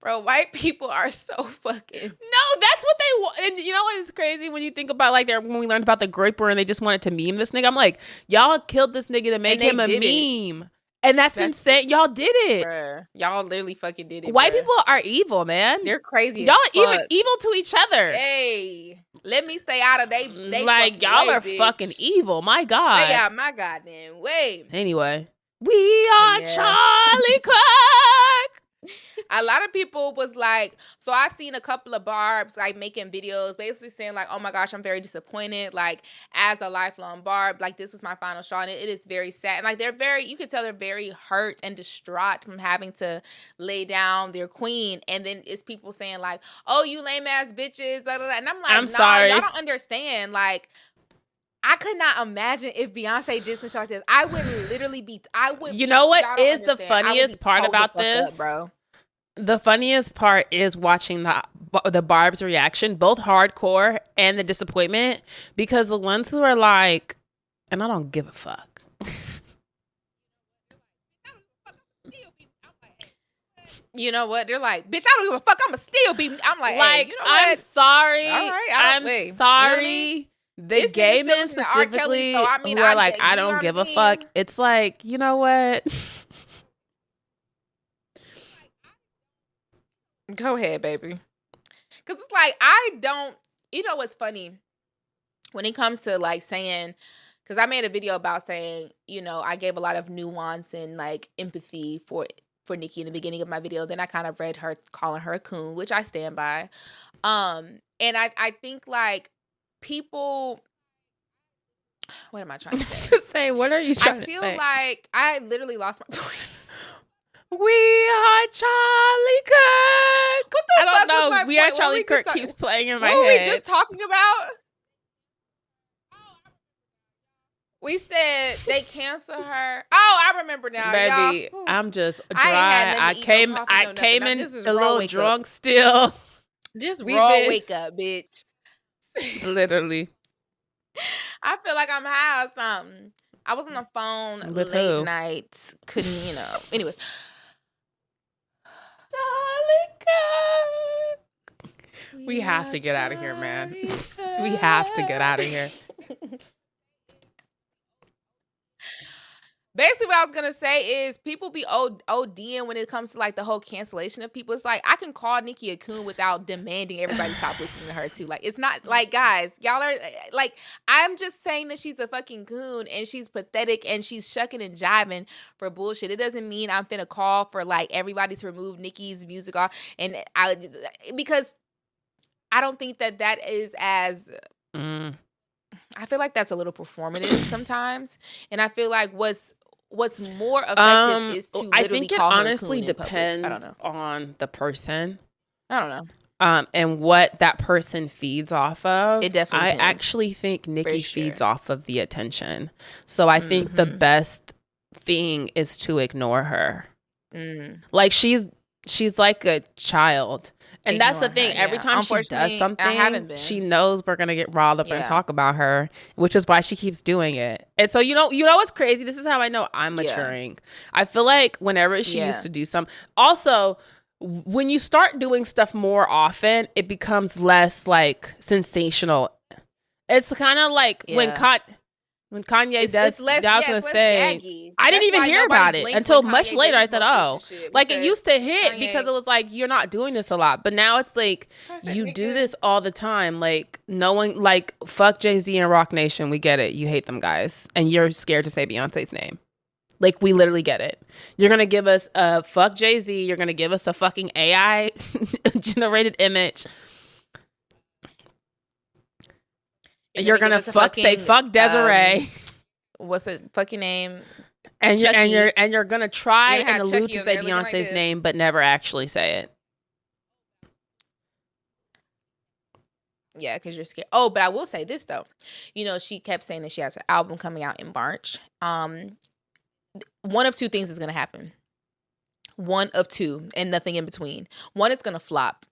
[SPEAKER 2] Bro, white people are so fucking...
[SPEAKER 3] No, that's what they want. And you know what is crazy? When you think about, like, when we learned about the Groyper and they just wanted to meme this nigga, I'm like, y'all killed this nigga to make him a meme. And that's insane. Y'all did it.
[SPEAKER 2] Bruh. Y'all literally fucking did it.
[SPEAKER 3] White people are evil, man.
[SPEAKER 2] They're crazy.
[SPEAKER 3] Y'all even evil to each other.
[SPEAKER 2] Hey, let me stay out of they
[SPEAKER 3] like, y'all
[SPEAKER 2] way,
[SPEAKER 3] are
[SPEAKER 2] bitch.
[SPEAKER 3] Fucking evil. My God.
[SPEAKER 2] Stay out my goddamn way.
[SPEAKER 3] Anyway, we are Charlie Kirk.
[SPEAKER 2] A lot of people was like, so I seen a couple of Barbs like making videos basically saying like, oh my gosh, I'm very disappointed. Like, as a lifelong Barb, like, this was my final straw. And it is very sad. And like, you can tell they're very hurt and distraught from having to lay down their queen. And then it's people saying like, oh, you lame ass bitches. Blah, blah, blah. And I'm like,
[SPEAKER 3] sorry.
[SPEAKER 2] Y'all don't understand. Like, I could not imagine if Beyonce did some shit like this. I would literally be,
[SPEAKER 3] You know what is the funniest part about this?
[SPEAKER 2] Bro.
[SPEAKER 3] The funniest part is watching the Barb's reaction, both hardcore and the disappointment, because the ones who are like, and I don't give a fuck.
[SPEAKER 2] You know what? They're like, bitch, I don't give a fuck. I'ma still be. I'm like, hey, you know
[SPEAKER 3] I'm
[SPEAKER 2] what?
[SPEAKER 3] sorry.
[SPEAKER 2] All right,
[SPEAKER 3] I'm sorry.
[SPEAKER 2] You know what I mean?
[SPEAKER 3] The gay men specifically, who are like, I don't give a fuck. It's like, you know what?
[SPEAKER 2] Go ahead, baby. Because it's like, I don't, you know what's funny? When it comes to like saying, because I made a video about saying, you know, I gave a lot of nuance and like empathy for Nicki in the beginning of my video. Then I kind of read her calling her a coon, which I stand by. And I think like people, what am I trying to say?
[SPEAKER 3] What are you trying
[SPEAKER 2] to say? I
[SPEAKER 3] say?
[SPEAKER 2] feel like I literally lost my point.
[SPEAKER 3] We are Charlie Kirk.
[SPEAKER 2] What the
[SPEAKER 3] I don't
[SPEAKER 2] fuck
[SPEAKER 3] know.
[SPEAKER 2] was my
[SPEAKER 3] We
[SPEAKER 2] point?
[SPEAKER 3] Are Charlie Kirk keeps playing in my head.
[SPEAKER 2] What were we just talking about? We said they cancel her. Oh, I remember now,
[SPEAKER 3] baby.
[SPEAKER 2] y'all.
[SPEAKER 3] I'm just dry. I came in a little drunk still.
[SPEAKER 2] Just raw wake up, bitch.
[SPEAKER 3] Literally.
[SPEAKER 2] I feel like I'm high or something. I was on the phone
[SPEAKER 3] with
[SPEAKER 2] late
[SPEAKER 3] who?
[SPEAKER 2] night. Couldn't, you know. Anyways.
[SPEAKER 3] We have to get out of here, man. We have to get out of here.
[SPEAKER 2] Basically, what I was gonna say is people be ODing when it comes to like the whole cancellation of people. It's like I can call Nicki a coon without demanding everybody stop listening to her too. Like it's not like, guys, y'all are like, I'm just saying that she's a fucking coon and she's pathetic and she's shucking and jiving for bullshit. It doesn't mean I'm finna call for like everybody to remove Nicki's music off, and because I don't think that is as. I feel like that's a little performative sometimes, and I feel like what's more effective is to literally
[SPEAKER 3] I think it
[SPEAKER 2] call
[SPEAKER 3] honestly
[SPEAKER 2] her a coon
[SPEAKER 3] depends
[SPEAKER 2] I don't know.
[SPEAKER 3] on the person.
[SPEAKER 2] I don't know.
[SPEAKER 3] And what that person feeds off of.
[SPEAKER 2] It definitely depends.
[SPEAKER 3] I actually think Nicki feeds off of the attention. So I think the best thing is to ignore her. Like she's like a child. And that's the thing. Every time she does something, she knows we're going to get riled up and talk about her, which is why she keeps doing it. And so, you know what's crazy? This is how I know I'm maturing. I feel like whenever she used to do something. Also, when you start doing stuff more often, it becomes less like sensational. It's kind of like when Kanye does, I was going to say,
[SPEAKER 2] gaggy.
[SPEAKER 3] I didn't even hear about it until much later. I said, oh, like it used to hit because it was like, you're not doing this a lot. But now it's like, you do this all the time. Like, knowing, like, fuck Jay-Z and Rock Nation. We get it. You hate them guys. And you're scared to say Beyonce's name. Like, we literally get it. You're going to give us a fuck Jay-Z. You're going to give us a fucking AI generated image. You're gonna say fuck Desiree.
[SPEAKER 2] What's the fucking name?
[SPEAKER 3] And you're gonna try and allude to say Beyonce's name, but never actually say it.
[SPEAKER 2] Yeah, because you're scared. Oh, but I will say this though. You know, she kept saying that she has an album coming out in March. One of two things is gonna happen. One of two, and nothing in between. One, it's gonna flop.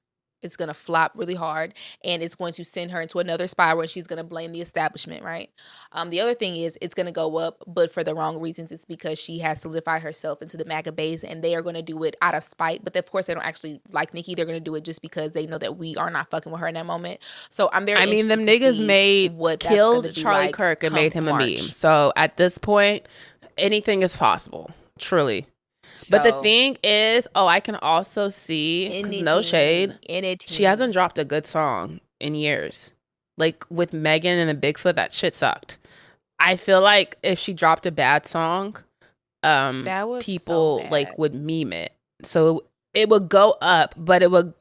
[SPEAKER 2] It's going to flop really hard, and it's going to send her into another spiral, and she's going to blame the establishment, right? The other thing is it's going to go up, but for the wrong reasons. It's because she has solidified herself into the MAGA base, and they are going to do it out of spite. But of course, they don't actually like Nicki. They're going to do it just because they know that we are not fucking with her in that moment. So I'm very interested
[SPEAKER 3] them niggas killed Charlie
[SPEAKER 2] like
[SPEAKER 3] Kirk and made him a meme. So at this point, anything is possible, truly. But the thing is, I can also see, because no shade, she hasn't dropped a good song in years. Like with Megan and the Bigfoot, that shit sucked. I feel like if she dropped a bad song, people like would meme it. So it would go up, but it would,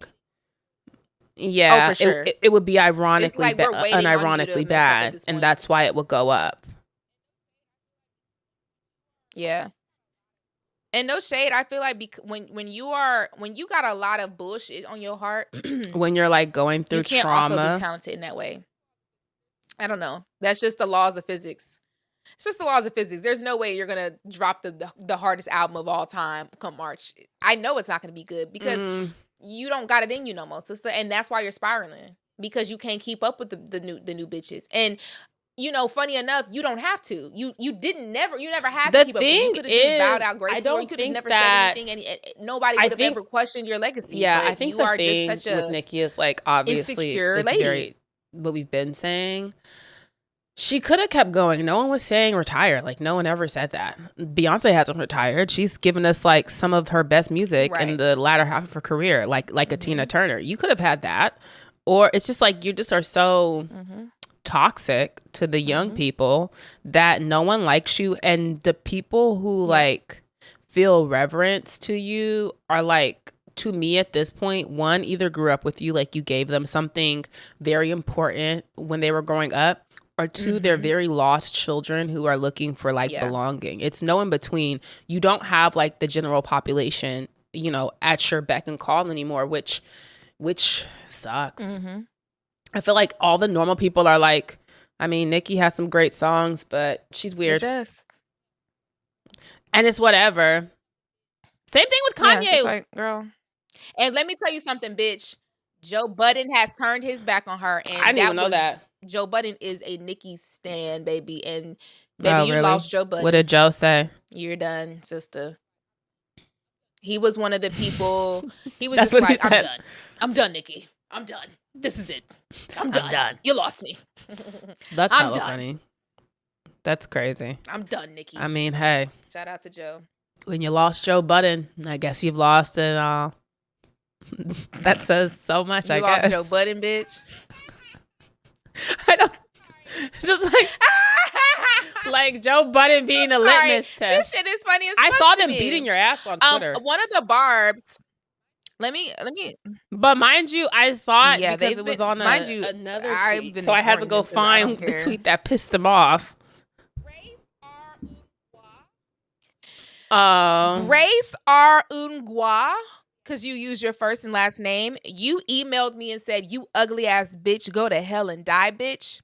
[SPEAKER 3] for sure. It would be ironically,
[SPEAKER 2] like
[SPEAKER 3] unironically bad, and that's why it would go up.
[SPEAKER 2] Yeah. And no shade, I feel like when you got a lot of bullshit on your heart,
[SPEAKER 3] when you're like going through trauma, you can't also
[SPEAKER 2] be talented in that way. I don't know. That's just the laws of physics. It's just the laws of physics. There's no way you're gonna drop the hardest album of all time come March. I know it's not gonna be good because you don't got it in you no more, sister, and that's why you're spiraling, because you can't keep up with the new bitches. And you know, funny enough, you don't have to. You never had to keep up. You could have just bowed out gracefully. Or you could have never said anything, and nobody would have ever questioned your legacy.
[SPEAKER 3] Yeah,
[SPEAKER 2] but
[SPEAKER 3] I think
[SPEAKER 2] you
[SPEAKER 3] the
[SPEAKER 2] are
[SPEAKER 3] thing
[SPEAKER 2] just such a
[SPEAKER 3] with Nicki is like obviously
[SPEAKER 2] insecure
[SPEAKER 3] it's
[SPEAKER 2] lady.
[SPEAKER 3] very what we've been saying. She could have kept going. No one was saying retire. Like, no one ever said that. Beyonce hasn't retired. She's given us like some of her best music in the latter half of her career, like a Tina Turner. You could have had that. Or it's just like you just are so toxic to the young people that no one likes you. And the people who like feel reverence to you are like, to me at this point, one, either grew up with you, like you gave them something very important when they were growing up, or two, they're very lost children who are looking for like belonging. It's no in between. You don't have like the general population, you know, at your beck and call anymore, which sucks. I feel like all the normal people are like, I mean, Nicki has some great songs, but she's weird.
[SPEAKER 2] It does.
[SPEAKER 3] And it's whatever. Same thing with Kanye.
[SPEAKER 2] Yeah, it's just like, girl. And let me tell you something, bitch. Joe Budden has turned his back on her. And
[SPEAKER 3] I didn't even know that.
[SPEAKER 2] Joe Budden is a Nicki stan, baby. And baby, you lost Joe Budden.
[SPEAKER 3] What did Joe say?
[SPEAKER 2] You're done, sister. He was one of the people. He was
[SPEAKER 3] That's
[SPEAKER 2] just
[SPEAKER 3] what he
[SPEAKER 2] like,
[SPEAKER 3] said.
[SPEAKER 2] I'm done. I'm done, Nicki. I'm done. This is it. I'm done. You lost me.
[SPEAKER 3] That's
[SPEAKER 2] I'm
[SPEAKER 3] hella
[SPEAKER 2] done.
[SPEAKER 3] funny. That's crazy.
[SPEAKER 2] I'm done, Nicki.
[SPEAKER 3] I mean, hey.
[SPEAKER 2] Shout out to Joe.
[SPEAKER 3] When you lost Joe Budden, I guess you've lost it all. That says so much, I guess.
[SPEAKER 2] You lost Joe Budden, bitch.
[SPEAKER 3] I don't. It's just like Joe Budden being a litmus test.
[SPEAKER 2] This shit is funny as
[SPEAKER 3] I
[SPEAKER 2] fuck
[SPEAKER 3] saw
[SPEAKER 2] to
[SPEAKER 3] them
[SPEAKER 2] me.
[SPEAKER 3] beating your ass on Twitter.
[SPEAKER 2] One of the barbs. Let me.
[SPEAKER 3] But mind you, I saw it because it was on another tweet, so I had to go find the tweet that pissed them off.
[SPEAKER 2] Grace R. Ungwa, because you use your first and last name. You emailed me and said, "You ugly ass bitch, go to hell and die, bitch."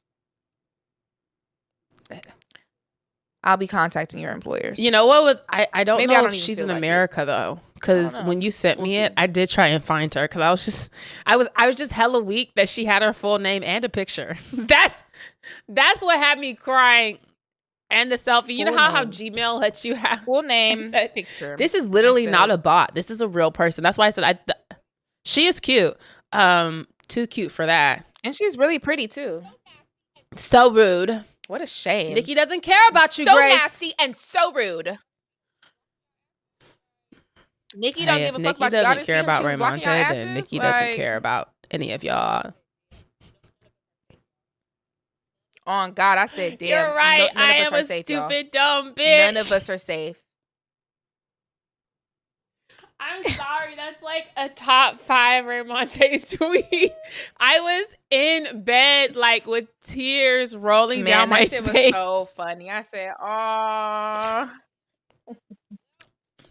[SPEAKER 2] I'll be contacting your employers.
[SPEAKER 3] You know what was I don't know if she's in
[SPEAKER 2] like
[SPEAKER 3] America though, because when you sent me it, I did try and find her because I was just hella weak that she had her full name and a picture. That's what had me crying. And the selfie. You know how Gmail lets you have
[SPEAKER 2] full name, picture.
[SPEAKER 3] This is literally not a bot. This is a real person. That's why I said she is cute. Too cute for that.
[SPEAKER 2] And she's really pretty too.
[SPEAKER 3] So rude.
[SPEAKER 2] What a shame.
[SPEAKER 3] Nicki doesn't care about you,
[SPEAKER 2] so
[SPEAKER 3] Grace.
[SPEAKER 2] Nasty and so rude. Nicki don't give a fuck about
[SPEAKER 3] y'all.
[SPEAKER 2] Nicki
[SPEAKER 3] doesn't care about Raymonte, then Nicki doesn't care about any of y'all.
[SPEAKER 2] On God, I said, damn.
[SPEAKER 3] You're right.
[SPEAKER 2] None
[SPEAKER 3] I
[SPEAKER 2] of us
[SPEAKER 3] am
[SPEAKER 2] are
[SPEAKER 3] a
[SPEAKER 2] safe,
[SPEAKER 3] stupid, dumb bitch.
[SPEAKER 2] None of us are safe.
[SPEAKER 3] I'm sorry. That's like a top 5 Raymonte tweet. I was in bed like with tears rolling down my face.
[SPEAKER 2] That shit was so funny. I said, "Aw."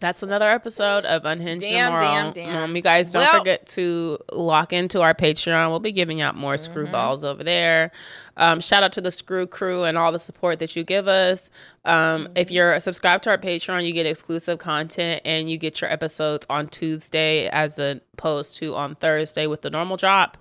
[SPEAKER 3] That's another episode of Unhinged and Immoral.
[SPEAKER 2] Damn.
[SPEAKER 3] You guys don't forget to lock into our Patreon. We'll be giving out more screwballs over there. Shout out to the Screw Crew and all the support that you give us. If you're subscribed to our Patreon, you get exclusive content and you get your episodes on Tuesday as opposed to on Thursday with the normal drop.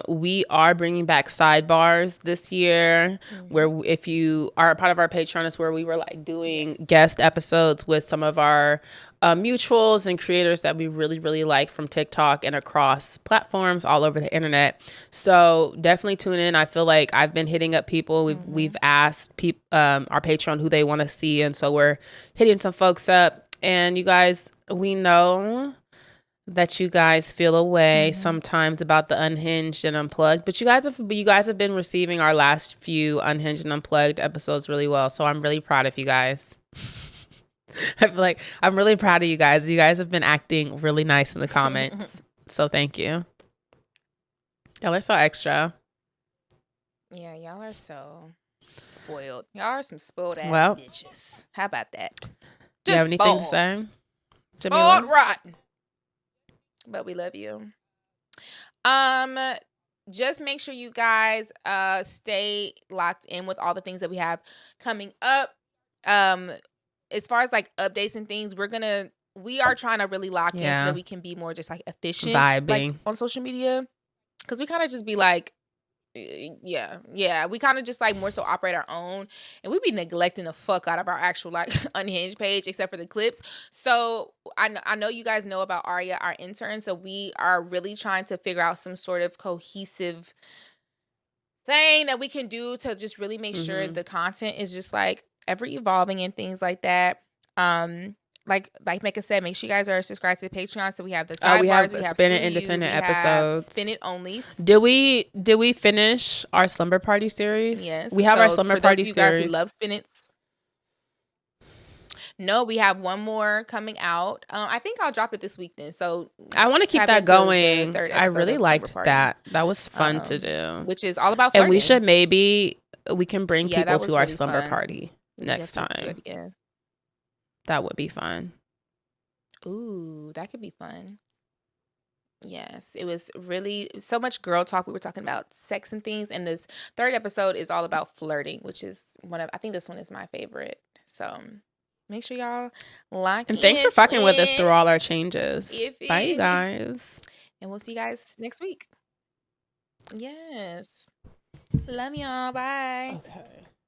[SPEAKER 3] We are bringing back sidebars this year, where if you are a part of our Patreon, is where we were like doing guest episodes with some of our mutuals and creators that we really, really like from TikTok and across platforms all over the internet. So definitely tune in. I feel like I've been hitting up people. We've asked our Patreon who they want to see, and so we're hitting some folks up. And you guys, we know that you guys feel a way sometimes about the Unhinged and Unplugged, but you guys have been receiving our last few Unhinged and Unplugged episodes really well, so I'm really proud of you guys. I feel like I'm really proud of you guys. You guys have been acting really nice in the comments, so thank you. Y'all are so extra.
[SPEAKER 2] Yeah, y'all are so spoiled. Y'all are some spoiled ass bitches. How about that?
[SPEAKER 3] Do you have anything to say,
[SPEAKER 2] Jamila? Spoiled rotten. But we love you. Just make sure you guys stay locked in with all the things that we have coming up. As far as like updates and things, we are trying to really lock in so that we can be more just like efficient like on social media. Because we kind of just be like, we kind of just like more so operate our own, and we be neglecting the fuck out of our actual like Unhinged page, except for the clips. So I know you guys know about Aria, our intern, so we are really trying to figure out some sort of cohesive thing that we can do to just really make sure the content is just like ever evolving and things like that. Like Mecca said, make sure you guys are subscribed to the Patreon. So we have the sidebars, we have
[SPEAKER 3] Spin It independent episodes,
[SPEAKER 2] Spin It onlys.
[SPEAKER 3] Did we finish our slumber party series?
[SPEAKER 2] Yes,
[SPEAKER 3] we have our slumber
[SPEAKER 2] for
[SPEAKER 3] party
[SPEAKER 2] those of you guys
[SPEAKER 3] series.
[SPEAKER 2] who love Spin It's. No, we have one more coming out. I think I'll drop it this week then. So
[SPEAKER 3] I want to keep that going. I really liked that. That was fun to do.
[SPEAKER 2] Which is all about flirting.
[SPEAKER 3] And we should we can bring people to our slumber party next time. That would be fun.
[SPEAKER 2] Ooh, that could be fun. Yes, it was really so much girl talk. We were talking about sex and things. And this third episode is all about flirting, which is I think this one is my favorite. So make sure y'all like
[SPEAKER 3] and thanks for fucking with us through all our changes. Bye, you guys.
[SPEAKER 2] And we'll see you guys next week. Yes. Love y'all. Bye.
[SPEAKER 3] Okay.